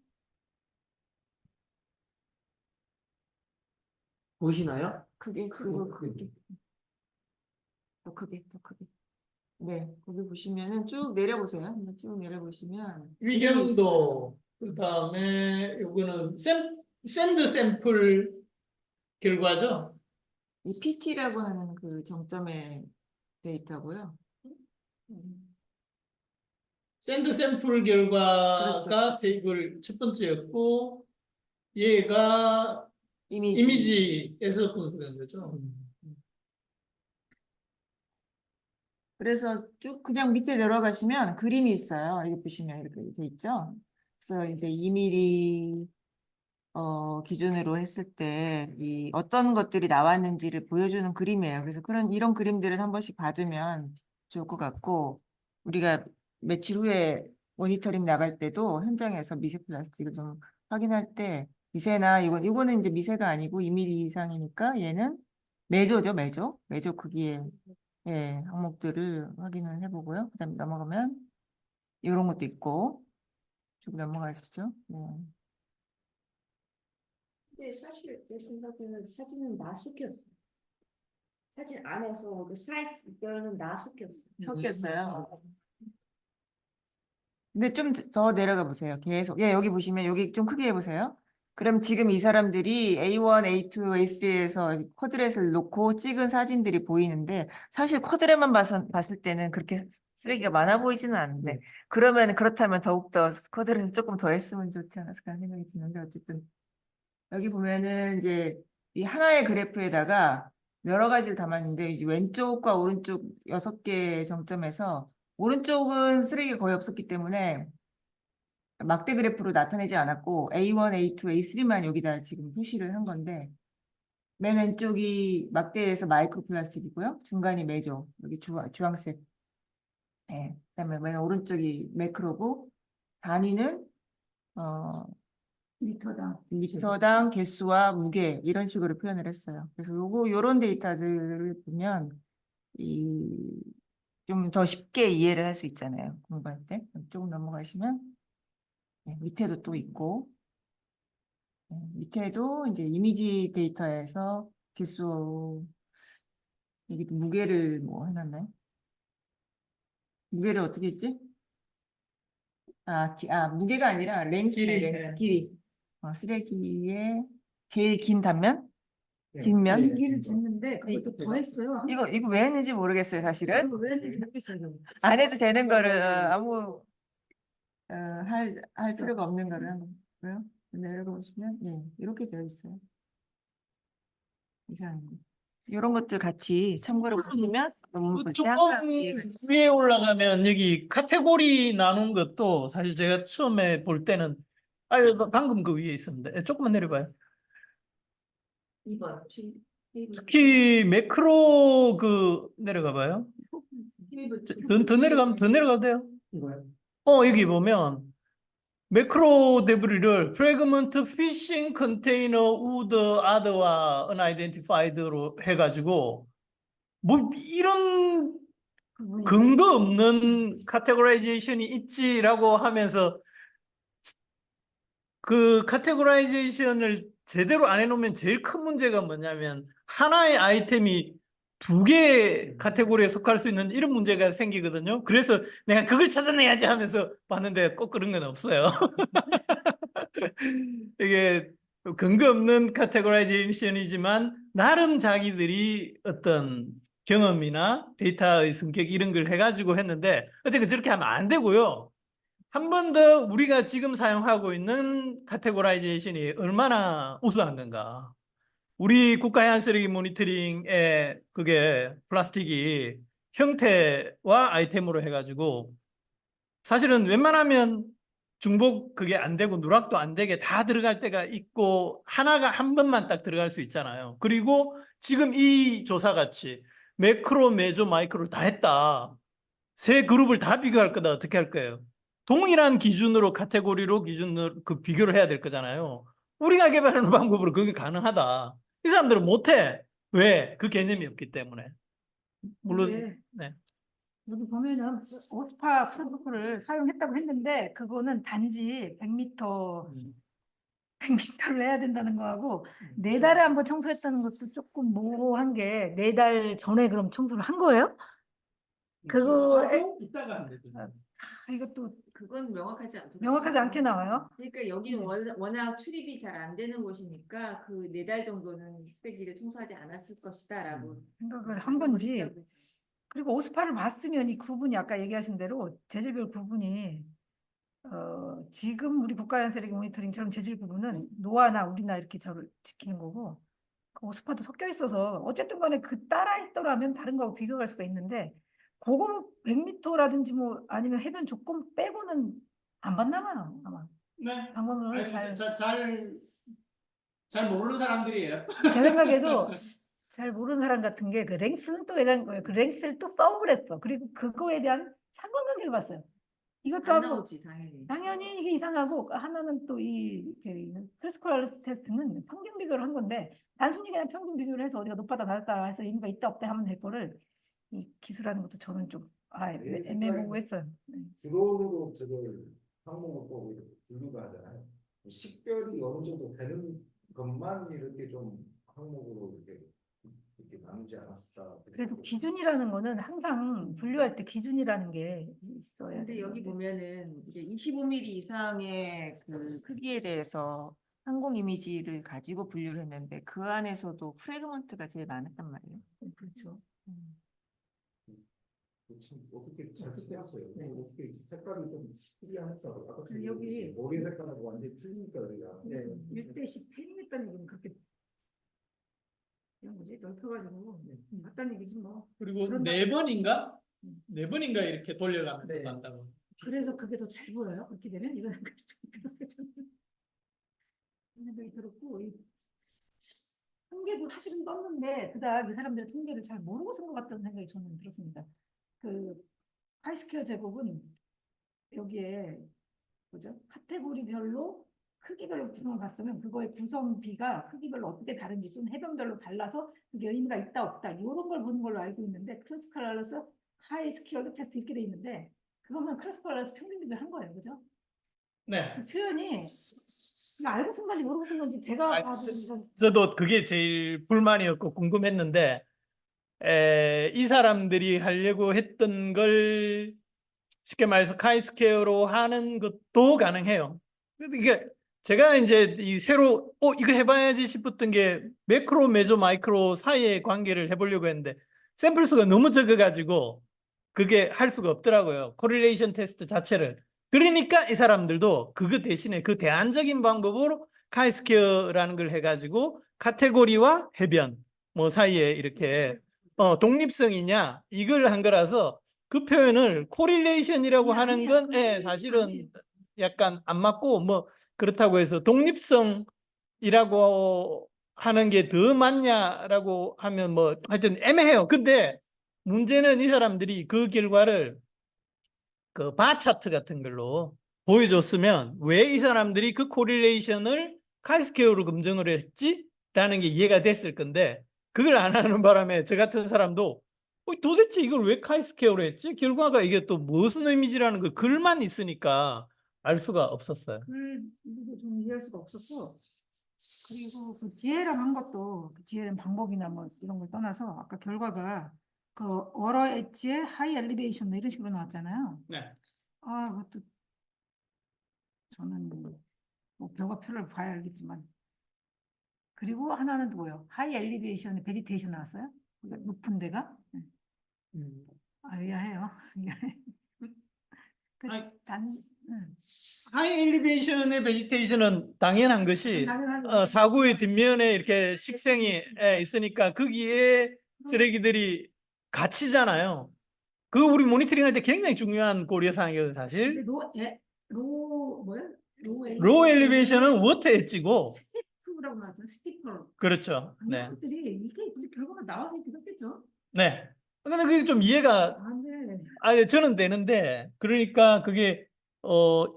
보시나요? 크게, 그리고 크게. 더 크게, 더 크게. 네, 거기 보시면은 쭉 내려보세요. 쭉 내려보시면. 그림이 있어요. 위경도, 그 다음에 요거는 샌드 샘플 결과죠. 이 PT라고 하는 그 정점의 데이터고요. 샌드 샘플 결과가 그렇죠. 테이블 첫 번째였고, 얘가 이미지에서 분석한 거죠. 그래서 쭉 그냥 밑에 내려가시면 그림이 있어요. 이거 보시면 이렇게 돼 있죠. 그래서 이제 2mm 기준으로 했을 때 이 어떤 것들이 나왔는지를 보여주는 그림이에요. 그래서 이런 그림들은 한 번씩 봐두면 좋을 것 같고, 우리가 며칠 후에 모니터링 나갈 때도 현장에서 미세 플라스틱을 좀 확인할 때 미세나 이거는 이제 미세가 아니고 2mm 이상이니까 얘는 메조죠, 메조 크기의 항목들을 확인을 해보고요. 그다음에 넘어가면 이런 것도 있고 쭉 넘어가시죠. 네. 근데 사실 내 생각에는 사진은 나숙이었어. 사진 안에서 그 사이즈 별은 나숙이었어. 섞였어요. 근데 좀 더 내려가 보세요. 계속. 여기 보시면 여기 좀 크게 해보세요. 그럼 지금 이 사람들이 A1, A2, A3에서 쿼드렛을 놓고 찍은 사진들이 보이는데 사실 쿼드렛만 봤을 때는 그렇게 쓰레기가 많아 보이지는 않는데 그렇다면 더욱더 쿼드렛을 조금 더 했으면 좋지 않았을까 하는 생각이 드는데 어쨌든 여기 보면은 이제 이 하나의 그래프에다가 여러 가지를 담았는데 이제 왼쪽과 오른쪽 6개 정점에서 오른쪽은 쓰레기가 거의 없었기 때문에 막대 그래프로 나타내지 않았고 A1, A2, A3만 여기다 지금 표시를 한 건데 맨 왼쪽이 막대에서 마이크로 플라스틱이고요. 중간이 메조, 여기 주황색. 네. 그다음에 맨 오른쪽이 매크로고 단위는 리터당 개수와 무게 이런 식으로 표현을 했어요. 그래서 요런 데이터들을 보면 좀 더 쉽게 이해를 할 수 있잖아요. 공부할 때. 조금 넘어가시면 밑에도 또 있고 밑에도 이제 이미지 데이터에서 개수 여기 무게를 뭐 해놨나요? 무게를 어떻게 했지? 무게가 아니라 랭스네, 길이. 쓰레기의 제일 긴 단면? 긴 면? 길을 쟀는데 그것도 더 했어요. 이거 왜 했는지 모르겠어요, 사실은. 이거 왜 했는지 모르겠어요. 안 해도 되는 거를 아무 할 필요가 없는 거를 한 거고요. 내려보시면 이렇게 되어 있어요. 이상한 거. 이런 것들 같이 참고를 보시면 너무 조금 위에 올라가면 여기 카테고리 나눈 것도 사실 제가 처음에 볼 때는 방금 그 위에 있었는데 조금만 내려봐요. 2번. 특히 매크로 내려가 봐요. 더 내려가도 돼요. 이거요. 여기 보면 매크로 데브리를 프래그먼트 피싱 컨테이너 우드 아더와 unidentified로 해가지고 뭐 이런 근거 없는 카테고라이제이션이 있지라고 하면서 그 카테고라이제이션을 제대로 안 해놓으면 제일 큰 문제가 뭐냐면 하나의 아이템이 두 개 카테고리에 속할 수 있는 이런 문제가 생기거든요. 그래서 내가 그걸 찾아내야지 하면서 봤는데 꼭 그런 건 없어요. 이게 근거 없는 카테고라이제이션이지만 나름 자기들이 어떤 경험이나 데이터의 성격 이런 걸 해가지고 했는데 어쨌든 저렇게 하면 안 되고요. 한 번 더 우리가 지금 사용하고 있는 카테고라이제이션이 얼마나 우수한 건가. 우리 국가해양 쓰레기 모니터링에 그게 플라스틱이 형태와 아이템으로 해가지고 사실은 웬만하면 중복 그게 안 되고 누락도 안 되게 다 들어갈 때가 있고 하나가 한 번만 딱 들어갈 수 있잖아요. 그리고 지금 이 조사 같이 매크로, 메조, 마이크로를 다 했다. 세 그룹을 다 비교할 거다. 어떻게 할 거예요? 동일한 기준으로 카테고리로 기준으로 그 비교를 해야 될 거잖아요. 우리가 개발하는 방법으로 그게 가능하다. 이 사람들은 못해. 왜? 그 개념이 없기 때문에. 물론 이게 네. 여기 보면은 오스파 프로토콜을 사용했다고 했는데 그거는 단지 100m 100m를 해야 된다는 거하고 4달에 한 번 청소했다는 것도 조금 모호한 게 4달 전에 그럼 청소를 한 거예요? 그거 이따가 안 되죠. 이것도 그건 명확하지 않더라고요. 명확하지 않게 나와요. 그러니까 여기는 워낙 출입이 잘 안 되는 곳이니까 그 4달 정도는 쓰레기를 청소하지 않았을 것이다라고 생각을 한 건지. 그리고 오스파를 봤으면 이 구분이 아까 얘기하신 대로 재질별 구분이 지금 우리 국가해양쓰레기 모니터링처럼 재질 구분은 노아나 우리나 이렇게 저를 지키는 거고 그 오스파도 섞여 있어서 어쨌든 간에 그 따라 있더라면 다른 거하고 비교할 수가 있는데 그거 100m라든지 뭐 아니면 해변 조건 빼고는 안 봤나 봐요 아마. 네. 방법을 잘 모르는 사람들이에요. 제 생각에도 잘 모르는 사람 같은 게 그 랭스는 또 왜냐는 거예요. 그 랭스를 또 써버렸어. 그리고 그거에 대한 상관관계를 봤어요. 이것도 안 하고 나오지 당연히. 당연히 이게 이상하고 하나는 또 이 크리스컬러스 테스트는 평균 비교를 한 건데 단순히 그냥 평균 비교를 해서 어디가 높았다 낮았다 해서 의미가 있다 없다 하면 될 거를 이 기술하는 것도 저는 좀 애매모호했어요. 네. 드론으로 저걸 항목을 보고 이렇게 분류가 하잖아요. 식별이 어느 정도 되는 것만 이렇게 좀 항목으로 이렇게 나누지 않았다. 그래도 기준이라는 거는 항상 분류할 때 기준이라는 게 있어야 근데 되는 여기 건데. 보면은 이제 25mm 이상의 그 크기에 대해서 항공 이미지를 가지고 분류를 했는데 그 안에서도 프래그먼트가 제일 많았단 말이에요. 그렇죠. 참 어떻게 잘 찾았어요. 어떻게 색깔이 좀 특이하니까 아까 여기 머리 색깔하고 완전히 틀리니까 그래요. 1대10 팽했다는 얘기는 그렇게 그냥 뭐지 넓혀가지고 맞다는 얘기지 뭐. 그리고 그런 네 번인가? 음. 네 번인가 이렇게 돌려가면서 네. 간다고. 그래서 그게 더 잘 보여요. 그렇게 되면 이런 생각이 좀 들었어요. 저는. 이런 생각이 들었고 이 통계도 사실은 떴는데 그다음 이 사람들이 통계를 잘 모르고 쓴 것 같다는 생각이 저는 들었습니다. 그 파이스퀘어 제곱은 여기에 뭐죠? 카테고리별로 크기별로 구성을 봤으면 그거의 구성비가 크기별로 어떻게 다른지 또는 해변별로 달라서 그게 의미가 있다 없다 이런 걸 보는 걸로 알고 있는데 크로스컬러스 하이스퀘어드 테스트 이렇게 돼 있는데 그거는 크로스컬러스 평균 비교를 한 거예요, 그죠? 네. 그 표현이 이거 알고 쓴 건지 모르고 쓴 건지 제가 아, 봐도 이건 저도 그게 제일 불만이었고 궁금했는데 이 사람들이 하려고 했던 걸 쉽게 말해서 카이스케어로 하는 것도 가능해요. 근데 이게 제가 이제 이 새로 이거 해봐야지 싶었던 게 매크로, 메조, 마이크로 사이의 관계를 해보려고 했는데 샘플 수가 너무 적어가지고 그게 할 수가 없더라고요. 코릴레이션 테스트 자체를. 그러니까 이 사람들도 그거 대신에 그 대안적인 방법으로 카이스케어라는 걸 해가지고 카테고리와 해변 뭐 사이에 이렇게 독립성이냐 이걸 한 거라서 그 표현을 코릴레이션이라고 하는 건 사실은 약간 안 맞고 뭐 그렇다고 해서 독립성이라고 하는 게 더 맞냐라고 하면 뭐 하여튼 애매해요. 근데 문제는 이 사람들이 그 결과를 그 바 차트 같은 걸로 보여줬으면 왜 이 사람들이 그 코릴레이션을 카이스케어로 검증을 했지? 라는 게 이해가 됐을 건데 그걸 안 하는 바람에 저 같은 사람도 도대체 이걸 왜 카이스케어로 했지? 결과가 이게 또 무슨 의미지라는 걸 글만 있으니까 알 수가 없었어요. 글도 좀 이해할 수가 없었고 그리고 그 GLM 한 것도 그 GLM 방법이나 뭐 이런 걸 떠나서 아까 결과가 그 워러 엣지의 하이 엘리베이션 뭐 이런 식으로 나왔잖아요. 네. 아, 그것도 저는 뭐 결과표를 봐야 알겠지만. 그리고 하나는 뭐요? 하이 엘리베이션에 베지테이션 나왔어요? 그러니까 높은 데가? 네. 아, 의아해요. 그 아이, 단, 하이 엘리베이션의 베지테이션은 당연한 것이 당연하죠. 사구의 뒷면에 이렇게 식생이 있으니까 거기에 쓰레기들이 갇히잖아요. 그거 우리 모니터링할 때 굉장히 중요한 고려 사항이거든요, 사실. 로 뭐야? 로우 엘리베이션은 워터 엣지고 스티프라고 하죠. 스티퍼. 그렇죠. 네. 이런 것들이 이게 이제 결과가 나와서 그렇겠죠. 네. 근데 그게 좀 이해가 아, 네. 저는 되는데 그러니까 그게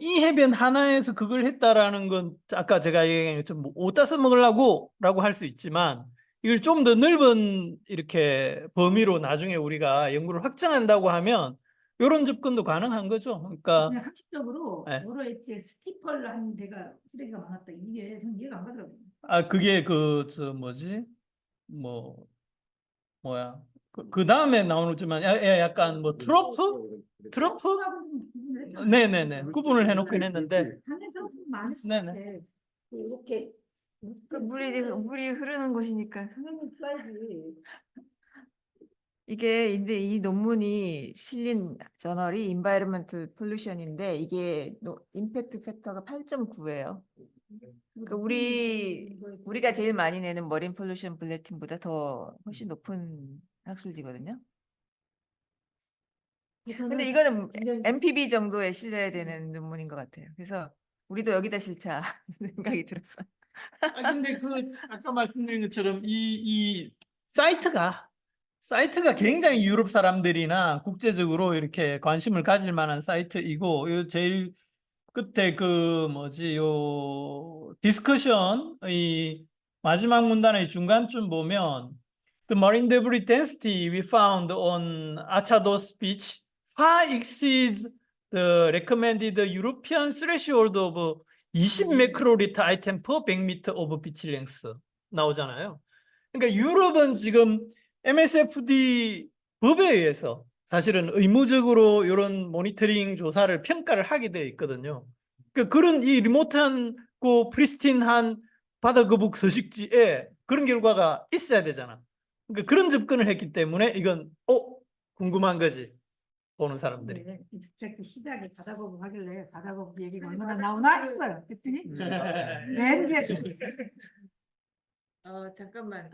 이 해변 하나에서 그걸 했다라는 건 아까 제가 얘기한 것처럼 뭐 옷 따서 먹으려고라고 할 수 있지만 이걸 좀 더 넓은 이렇게 범위로 나중에 우리가 연구를 확장한다고 하면 이런 접근도 가능한 거죠. 그러니까 그냥 상식적으로 네. 여러 엣지에 스티퍼를 한 데가 쓰레기가 많았다. 이게 좀 이해가 안 가더라고요. 그게 저 뭐지? 뭐야? 그 다음에 나오지만 약간 뭐 트러프? 네네네. 구분을 해놓긴 했는데. 당연히 트러프 많았을 네네. 때 이렇게 그 물이 흐르는 곳이니까. 당연히 써야지. 이게 근데 이 논문이 실린 저널이 Environmental Pollution인데 이게 임팩트 팩터가 8.9예요. 그러니까 우리가 제일 많이 내는 머린 폴루션 블레틴보다 더 훨씬 높은 학술지거든요. 근데 이거는 MPB 정도에 실려야 되는 논문인 것 같아요. 그래서 우리도 여기다 실자 생각이 들었어요. 근데 아까 말씀드린 것처럼 이 사이트가 굉장히 유럽 사람들이나 국제적으로 이렇게 관심을 가질 만한 사이트이고 요 제일 끝에 요 디스커션의 마지막 문단의 중간쯤 보면 The marine debris density we found on Achados Beach far exceeds the recommended European threshold of 20 매크로리터 아이템 per 100m of beach length 나오잖아요. 그러니까 유럽은 지금 MSFD 법에 의해서 사실은 의무적으로 이런 모니터링 조사를 평가를 하게 되어 있거든요. 그러니까 그런 이 리모트한 프리스틴한 바다 거북 서식지에 그런 결과가 있어야 되잖아. 그러니까 그런 접근을 했기 때문에 이건 궁금한 거지. 보는 사람들이. 네, 입스트랙트 시작에 바다거북 하길래 바다거북 얘기가 얼마나 나오나 했어요. 그랬더니 맨 뒤에 좀 잠깐만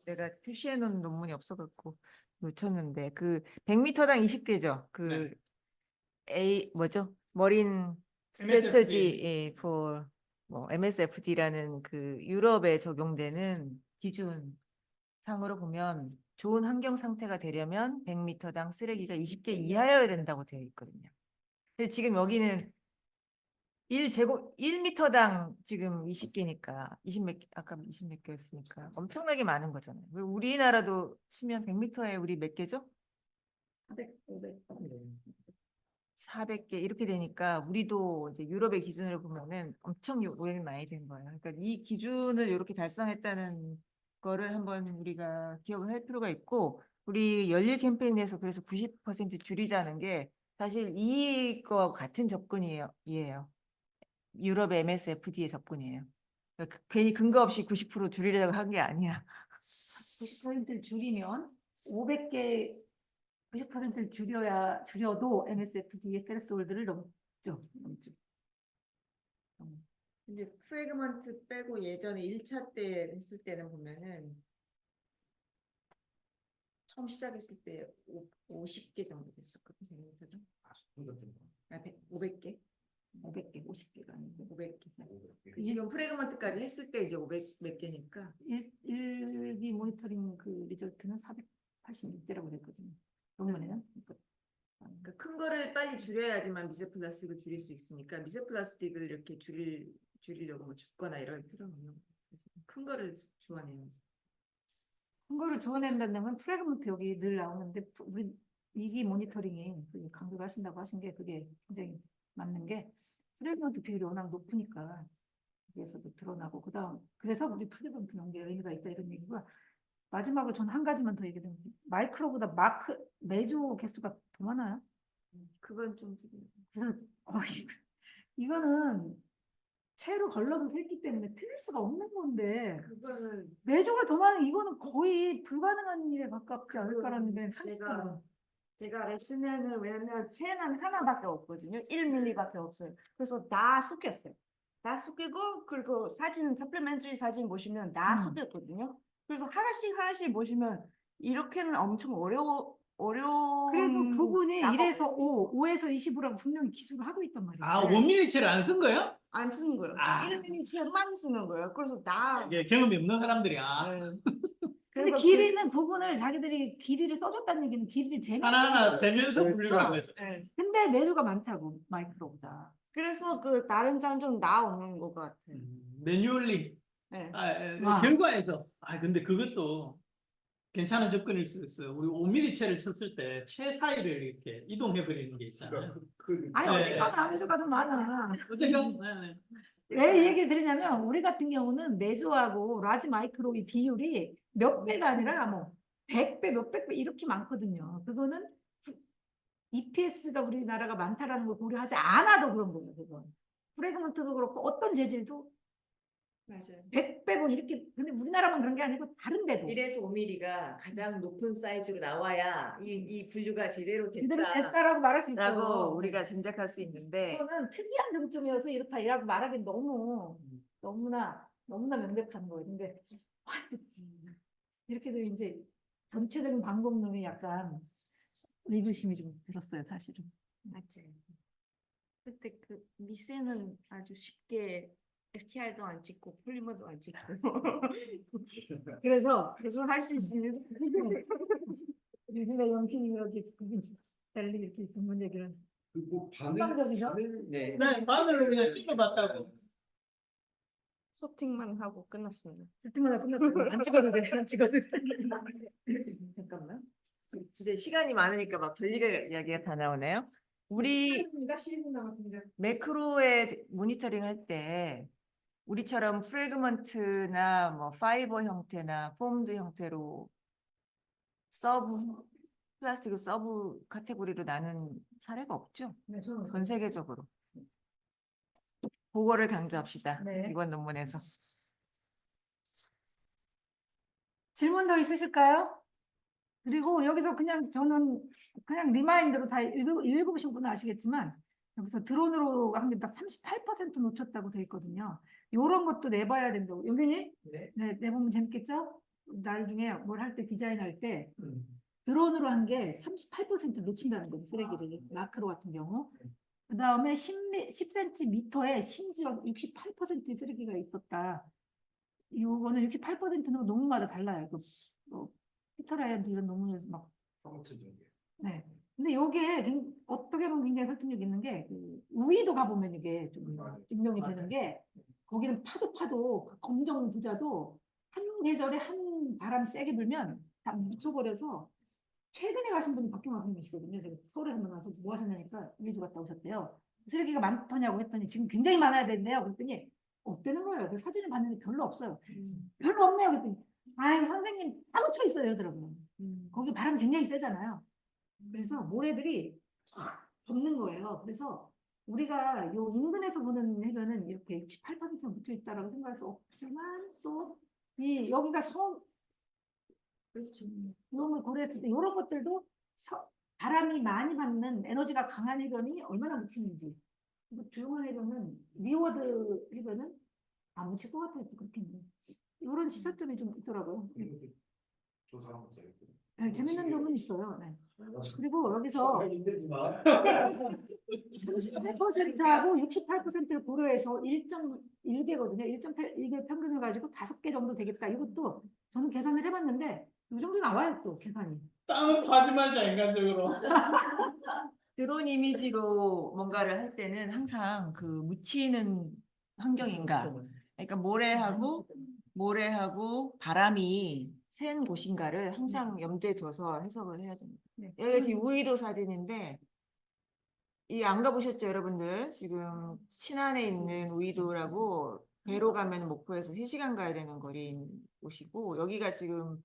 내가 표시해 놓은 논문이 없어갖고 놓쳤는데 그 100m당 20개죠. 그 머린 스트래터지 for MSFD라는 그 유럽에 적용되는 기준 상으로 보면 좋은 환경 상태가 되려면 100m당 쓰레기가 20개 이하여야 된다고 되어 있거든요. 근데 지금 여기는 1m당 지금 20개니까 아까 20 몇 개였으니까 엄청나게 많은 거잖아요. 우리나라도 치면 100m에 우리 몇 개죠? 400, 500. 400개 이렇게 되니까 우리도 이제 유럽의 기준으로 보면은 엄청 요금이 많이 된 거예요. 그러니까 이 기준을 이렇게 달성했다는 거를 한번 우리가 기억을 할 필요가 있고 우리 연일 캠페인에서 그래서 90% 줄이자는 게 사실 이거와 같은 접근이에요. 유럽의 MSFD의 접근이에요. 그러니까 괜히 근거 없이 90% 줄이려고 한 게 아니야. 90%를 줄이면 500개 90%를 줄여도 MSFD의 스레스홀드를 넘죠. 이제 프래그먼트 빼고 예전에 1차 때 했을 때는 보면은 처음 시작했을 때 50개 정도 됐었거든요. 500개? 500개, 50개가 아니고 500개. 지금 프래그먼트까지 했을 때 이제 500 몇 개니까. 일기 모니터링 그 리절트는 486개라고 그랬거든요. 논문에는. 그러니까 큰 거를 빨리 줄여야지만 미세 플라스틱을 줄일 수 있으니까 미세 플라스틱을 이렇게 줄이려고 뭐 줍거나 이럴 필요는 없는 거예요. 큰 거를 주어내야지. 큰 거를 주어낸다면 프래그먼트 여기 늘 나오는데 우리 이기 모니터링이 강조를 하신다고 하신 게 그게 굉장히 맞는 게 프래그먼트 비율이 워낙 높으니까 에서도 드러나고 그다음 그래서 우리 프리덤프 연계에 의미가 있다 이런 얘기고요. 마지막으로 저는 한 가지만 더 얘기드리면 마이크로보다 마크 메조 개수가 더 많아요. 그건 좀 그래서 이거는 채로 걸러서 샜기 때문에 틀릴 수가 없는 건데 그거는 메조가 더 많은 이거는 거의 불가능한 일에 가깝지 않을까라는 게 상식적으로. 제가 레슨에는 왜냐면 채는 하나밖에 없거든요. 1mm밖에 없어요. 그래서 다 숙였어요. 다 숙이고 그리고 사진 서플리멘터리 사진 보시면 다 숙였거든요. 그래서 하나씩 보시면 이렇게는 엄청 그래도 어려운 그분이 작업 1에서 5, 5에서 20으로 분명히 기술을 하고 있단 말이에요. 아, 원밀리체를 안 쓴 거예요? 안 쓰는 거예요. 아. 1mm 채만 쓰는 거예요. 그래서 다 이게 경험이 없는 사람들이 네. 근데 그래서 길이는 부분을 자기들이 길이를 써줬다는 얘기는 길이를 하나하나 재면서 분류를 한 거죠. 네. 근데 메조가 많다고 마이크로보다. 그래서 그 다른 장점 다 없는 것 같아요. 매뉴얼리 네. 와. 결과에서 근데 그것도 괜찮은 접근일 수 있어요. 우리 5mm 채를 쳤을 때 채 사이를 이렇게 이동해 버리는 게 있잖아요. 아니 네. 어디가나 메조가 더 많아. 어쨌든 네. 왜 이 얘기를 드리냐면 우리 같은 경우는 메조하고 라지 마이크로 이 비율이 몇 배가 아니라 뭐 100배, 몇백 배 이렇게 많거든요. 그거는 EPS가 우리나라가 많다라는 걸 고려하지 않아도 그런 거예요. 그건. 프래그먼트도 그렇고 어떤 재질도 맞아요. 100배 뭐 이렇게 근데 우리나라만 그런 게 아니고 다른 데도 1에서 5mm가 가장 높은 사이즈로 나와야 이 분류가 제대로 제대로 됐다. 됐다라고 말할 수 있어요. 라고 우리가 짐작할 수 있는데 이거는 특이한 점점이어서 이렇다 이라고 말하기 너무나 명백한 거예요. 근데 이렇게 되면 이제 전체적인 방법론이 약간 의구심이 좀 들었어요, 사실은. 맞아요. 그때 그 미세는 아주 쉽게 FTR도 안 찍고 폴리머도 안 찍고 그래서 할 수 있으면 요즘에 영신이 이렇게 달리 이렇게 전문 얘기를 그리고 한방적이죠? 네, 바늘로 그냥 찍어봤다고. 소팅만 하고 끝났습니다. 스팀마다 끝났어요. 안 찍어도 돼, 안 찍어도 돼. 잠깐만. 이제 시간이 많으니까 막 별일의 이야기가 다 나오네요. 우리 10분 남았습니다. 매크로에 모니터링 할 때 우리처럼 프래그먼트나 뭐 파이버 형태나 폼드 형태로 서브 플라스틱을 서브 카테고리로 나눈 사례가 없죠. 네, 저는 전 세계적으로. 그거를 강조합시다. 네. 이번 논문에서. 질문 더 있으실까요? 그리고 여기서 그냥 저는 그냥 리마인드로 다 읽어보신 분은 아시겠지만 여기서 드론으로 한 게 딱 38% 놓쳤다고 돼 있거든요. 이런 것도 내봐야 된다고. 여기니? 네. 네, 내보면 재밌겠죠? 나중에 뭘 할 때 디자인할 때 음. 드론으로 한 게 38% 놓친다는 거죠. 쓰레기를. 마크로 같은 경우. 그 다음에 10cm에 심지어 68%의 쓰레기가 있었다. 이거는 68%는 논문마다 달라요. 피터 라이언도 이런 논문에서 막. 네. 근데 이게 어떻게 보면 굉장히 설득력 있는 게 우이도 가보면 이게 좀 증명이 되는 게 거기는 파도 그 검정 부자도 한 계절에 한 바람이 세게 불면 다 묻혀버려서 최근에 가신 분이 박경화 선생님이시거든요. 제가 서울에 한번 와서 뭐 하셨냐니까 위주 갔다 오셨대요. 쓰레기가 많더냐고 했더니 지금 굉장히 많아야 된대요. 그랬더니 없다는 거예요. 그 사진을 봤는데 별로 없어요. 별로 없네요. 그랬더니 아유 선생님 다 묻혀 있어요. 이러더라고요. 거기 바람이 굉장히 세잖아요. 그래서 모래들이 확 덮는 거예요. 그래서 우리가 요 인근에서 보는 해변은 이렇게 68%가 묻혀 있다라고 생각할 수 없지만 또 이 여기가 그렇지. 이런 걸 고려했을 때 이런 것들도 바람이 많이 받는 에너지가 강한 해변이 얼마나 묻히는지. 조용한 해변은 리워드 해변은 안 묻힐 것 같아요. 그렇게는. 이런 시사점이 좀 있더라고요. 네, 재밌는 점은 있어요. 네. 그리고 여기서 38%하고 68%를 고려해서 1.1개거든요. 1.8개 평균을 가지고 5개 정도 되겠다. 이것도 저는 계산을 해봤는데 이 정도 나와요 또 계산이. 땀은 파지 말자 인간적으로. 드론 이미지로 뭔가를 할 때는 항상 그 묻히는 환경인가. 그러니까 모래하고 바람이 센 곳인가를 항상 염두에 둬서 해석을 해야 됩니다. 네. 여기가 지금 우이도 사진인데 이 안 가보셨죠, 여러분들? 지금 신안에 있는 우이도라고 배로 가면 목포에서 3시간 가야 되는 거리인 곳이고 여기가 지금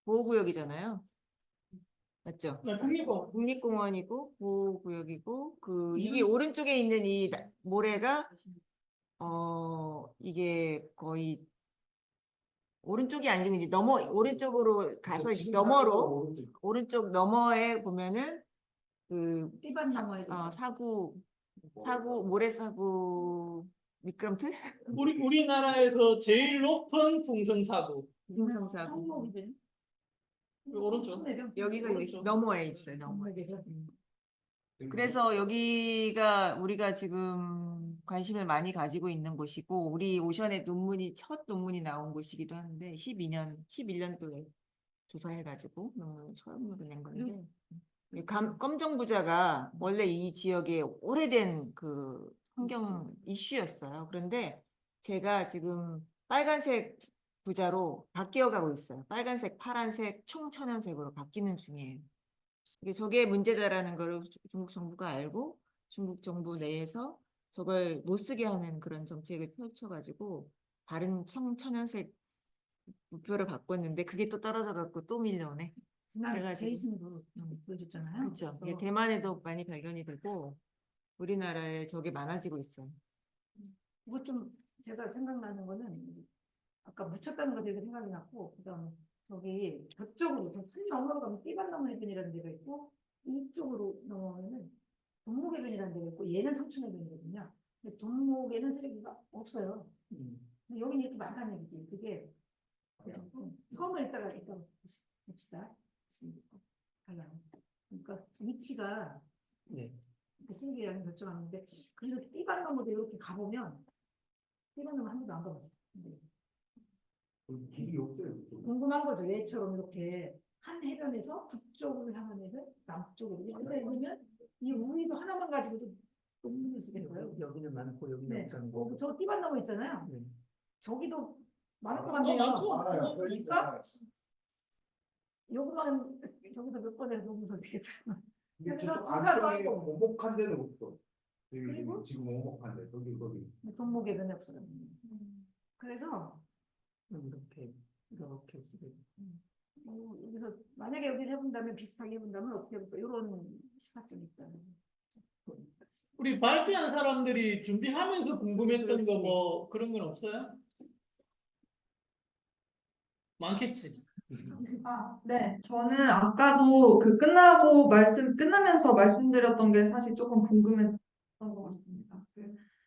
보호구역이잖아요. 맞죠? 네, 국립공원. 국립공원이고 보호구역이고 이게 오른쪽에 있는 이 모래가 이게 거의 오른쪽이 아니고 이제 오른쪽으로 가서 너머로 오른쪽 너머에 보면은 띠반 너머에 사구 모래사구 미끄럼틀 우리나라에서 제일 높은 풍성사고. 중성사구 오른쪽. 여기서 오른쪽. 너머에 있어요. 너머에. 그래서 여기가 우리가 지금 관심을 많이 가지고 있는 곳이고 우리 오션의 첫 논문이 나온 곳이기도 한데 11년도에 조사해가지고 논문을 처음으로 낸 건데 이 검정부자가 원래 이 지역의 오래된 그 환경 이슈였어요. 그런데 제가 지금 빨간색 부자로 바뀌어가고 있어요. 빨간색, 파란색, 총천연색으로 바뀌는 중이에요. 저게 문제다라는 걸 중국 정부가 알고 중국 정부 내에서 저걸 못 쓰게 하는 그런 정책을 펼쳐가지고 다른 청천연색 우표를 바꿨는데 그게 또 떨어져 갖고 또 밀려오네. 지난 그래가지고. 제이슨도 보여줬잖아요. 그렇죠. 이게 그래서 대만에도 많이 발견이 되고 우리나라에 저게 많아지고 있어요. 그거 좀 제가 생각나는 거는 아까 묻혔다는 거 되게 생각이 났고 그다음에 저기 저쪽으로 산 넘어가면 띠반나무 해변이라는 데가 있고 이쪽으로 넘어가면은 동목해변이라는 데가 있고 얘는 성춘해변이거든요. 근데 동목에는 쓰레기가 없어요. 근데 여기는 이렇게 많다는 얘기지. 그게 섬을 이따 봅시다. 달라요. 그러니까 위치가 네. 쓰레기 양이 결정하는데 그래도 띠반나무도 이렇게 가보면 띠반나무 한 번도 안 가봤어요. 근데 길이 없어요. 궁금한 거죠. 얘처럼 이렇게 한 해변에서 북쪽을 향한 해변, 남쪽으로. 그러면 이 우리도 하나만 가지고도 논문을 쓰겠어요. 여기는 많고 여기는 네. 없다는 거. 저 띠반나무 있잖아요. 네. 저기도 많을 것 같네요. 많죠. 알아요. 그러니까 요거만 저기도 몇 번에 논문서 되겠잖아. 이게 그래서 저쪽 둘 다 안쪽에 싸우고. 오목한 데는 없어. 그리고? 지금 오목한 데 거기. 동목해변에 없어요. 그래서 이렇게 쓰고. 여기서 만약에 여기를 해본다면 비슷하게 해본다면 어떻게 해볼까? 이런 시사점이 있다는. 우리 발제한 사람들이 준비하면서 궁금했던 거 뭐 그런 건 없어요? 많겠지. 네. 저는 아까도 끝나면서 말씀드렸던 게 사실 조금 궁금했던 것 같습니다.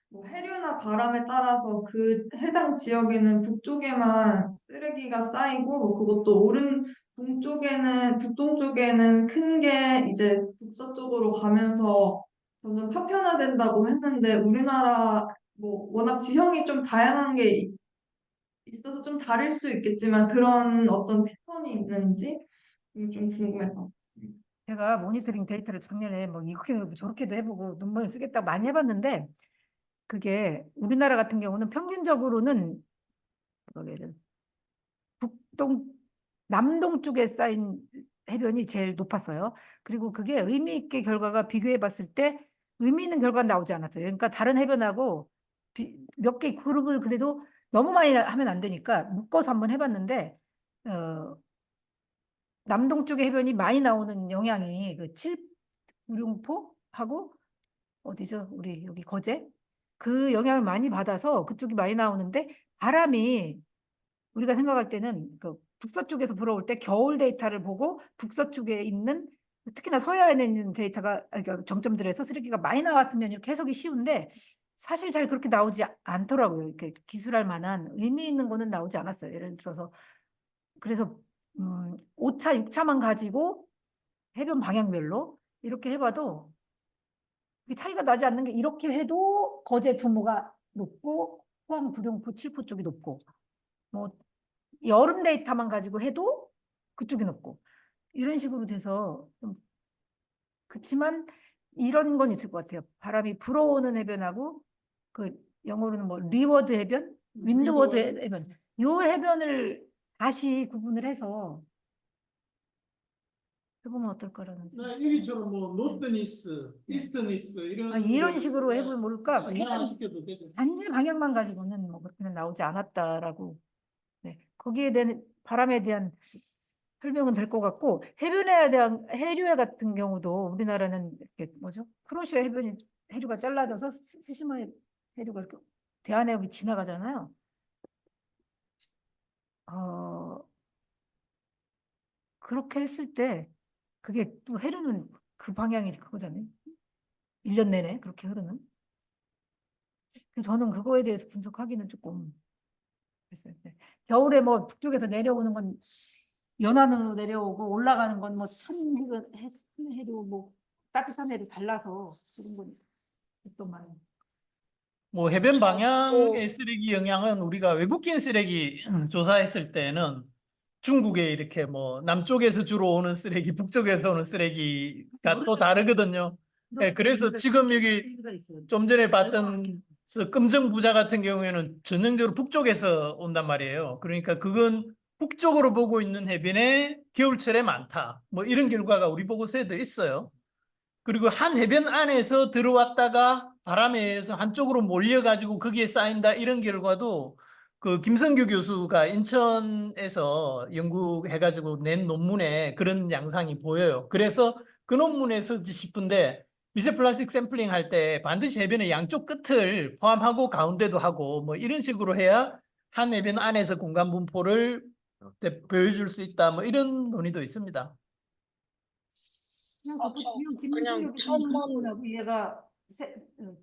뭐 해류나 바람에 따라서 그 해당 지역에는 북쪽에만 쓰레기가 쌓이고, 뭐 그것도 북동쪽에는 큰 게 이제 북서쪽으로 가면서 점점 파편화된다고 했는데, 우리나라 뭐 워낙 지형이 좀 다양한 게 있어서 좀 다를 수 있겠지만 그런 어떤 패턴이 있는지 좀 궁금했던 것 같습니다. 제가 모니터링 데이터를 작년에 뭐 이렇게도 저렇게도 해보고 논문을 쓰겠다고 많이 해봤는데 그게 우리나라 같은 경우는 평균적으로는 남동 쪽에 쌓인 해변이 제일 높았어요. 그리고 그게 의미 있게 결과가 비교해 봤을 때 의미 있는 결과가 나오지 않았어요. 그러니까 다른 해변하고 몇 개 그룹을 그래도 너무 많이 하면 안 되니까 묶어서 한번 해봤는데 남동 쪽의 해변이 많이 나오는 영향이 그 칠구룡포하고 어디죠? 우리 여기 거제 그 영향을 많이 받아서 그쪽이 많이 나오는데 바람이 우리가 생각할 때는 그 북서쪽에서 불어올 때 겨울 데이터를 보고 북서쪽에 있는 특히나 서해안에 있는 데이터가 그러니까 정점들에서 쓰레기가 많이 나왔으면 이렇게 해석이 쉬운데 사실 잘 그렇게 나오지 않더라고요. 이렇게 기술할 만한 의미 있는 거는 나오지 않았어요. 예를 들어서 그래서 5차, 6차만 가지고 해변 방향별로 이렇게 해봐도 차이가 나지 않는 게 이렇게 해도 거제 두모가 높고 포항, 구룡포, 칠포 쪽이 높고 뭐 여름 데이터만 가지고 해도 그쪽이 높고 이런 식으로 돼서 좀 그렇지만 이런 건 있을 것 같아요. 바람이 불어오는 해변하고 그 영어로는 뭐 리워드 해변, 윈드워드 해변 요 해변을 다시 구분을 해서 해보면 어떨까라는 나 생각. 여기처럼 뭐 노스니스, 이스트니스 이런 식으로 해보면 모를까? 진화시켜도 되죠. 단지 방향만 가지고는 뭐 그렇게는 나오지 않았다라고. 네. 거기에 대한 바람에 대한 설명은 될 것 같고, 해변에 대한 해류회 같은 경우도 우리나라는 이렇게 뭐죠? 크로시아 해변이 해류가 잘라져서 스시마 해류가 이렇게 대한해협이 지나가잖아요. 그렇게 했을 때 그게 또 해류는 그 방향이 그거잖아요. 1년 내내 그렇게 흐르는. 그래서 저는 그거에 대해서 분석하기는 조금 했어요. 네. 겨울에 뭐 북쪽에서 내려오는 건 연안으로 내려오고 올라가는 건 뭐 해류 뭐 따뜻한 해류 달라서 그런 건 어떤 말이에요. 뭐 해변 방향의 또 쓰레기 영향은 우리가 외국인 쓰레기 조사했을 때는 중국에 이렇게 뭐 남쪽에서 주로 오는 쓰레기, 북쪽에서 오는 쓰레기가 또 다르거든요. 예, 그래서 지금 여기 좀 전에 봤던 저 금정 부자 같은 경우에는 전형적으로 북쪽에서 온단 말이에요. 그러니까 그건 북쪽으로 보고 있는 해변에 겨울철에 많다. 뭐 이런 결과가 우리 보고서에도 있어요. 그리고 한 해변 안에서 들어왔다가 바람에 의해서 한쪽으로 몰려가지고 거기에 쌓인다 이런 결과도 그 김성규 교수가 인천에서 연구해가지고 낸 논문에 그런 양상이 보여요. 그래서 그 논문에서지 싶은데 미세 플라스틱 샘플링 할 때 반드시 해변의 양쪽 끝을 포함하고 가운데도 하고 뭐 이런 식으로 해야 한 해변 안에서 공간 분포를 보여줄 수 있다. 뭐 이런 논의도 있습니다. 그냥 아, 그거 저 지금 그냥 김민수 천만 교수님 얘가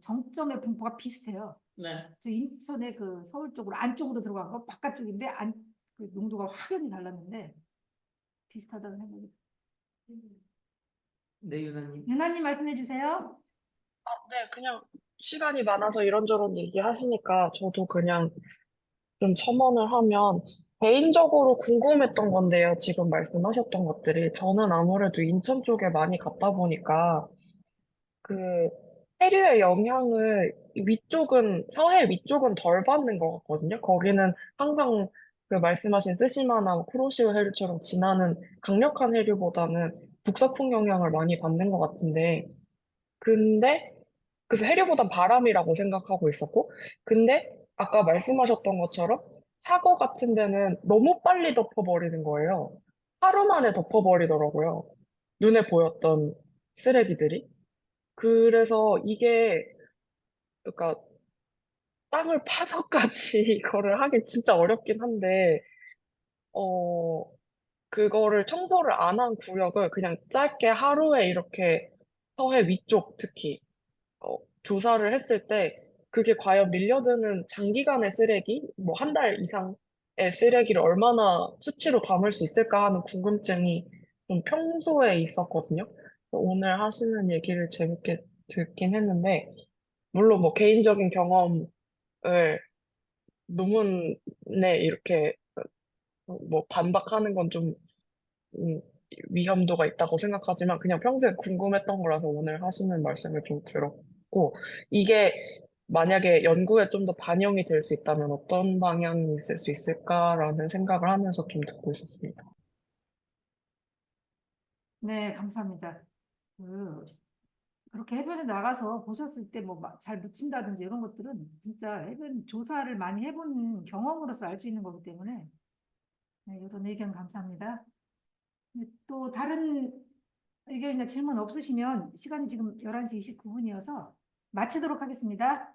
정점의 분포가 비슷해요. 네. 저 인천의 그 서울 쪽으로 안쪽으로 들어간 거 바깥쪽인데 그 농도가 확연히 달랐는데 비슷하다는 생각이. 네, 유나님. 유나님 말씀해 주세요. 네, 그냥 시간이 많아서 이런저런 얘기하시니까 저도 그냥 좀 첨언을 하면 개인적으로 궁금했던 건데요. 지금 말씀하셨던 것들이 저는 아무래도 인천 쪽에 많이 갔다 보니까 그 해류의 영향을 위쪽은 서해 위쪽은 덜 받는 것 같거든요. 거기는 항상 그 말씀하신 쓰시마나 뭐 쿠로시오 해류처럼 지나는 강력한 해류보다는 북서풍 영향을 많이 받는 것 같은데 근데 그래서 해류보단 바람이라고 생각하고 있었고 근데 아까 말씀하셨던 것처럼 사고 같은 데는 너무 빨리 덮어버리는 거예요. 하루 만에 덮어버리더라고요. 눈에 보였던 쓰레기들이. 그래서 이게 그러니까 땅을 파서까지 이거를 하긴 진짜 어렵긴 한데 어 그거를 청소를 안 한 구역을 그냥 짧게 하루에 이렇게 서해 위쪽 특히 조사를 했을 때 그게 과연 밀려드는 장기간의 쓰레기, 뭐 한 달 이상의 쓰레기를 얼마나 수치로 담을 수 있을까 하는 궁금증이 좀 평소에 있었거든요. 오늘 하시는 얘기를 재밌게 듣긴 했는데, 물론 뭐 개인적인 경험을 논문에 이렇게 뭐 반박하는 건 좀 위험도가 있다고 생각하지만 그냥 평소에 궁금했던 거라서 오늘 하시는 말씀을 좀 들었고 이게 만약에 연구에 좀 더 반영이 될 수 있다면 어떤 방향이 있을 수 있을까라는 생각을 하면서 좀 듣고 있었습니다. 네, 감사합니다. 그렇게 해변에 나가서 보셨을 때 뭐 잘 묻힌다든지 이런 것들은 진짜 해변 조사를 많이 해본 경험으로서 알 수 있는 거기 때문에 네, 이런 의견 감사합니다. 네, 또 다른 의견이나 질문 없으시면 시간이 지금 11시 29분이어서 마치도록 하겠습니다.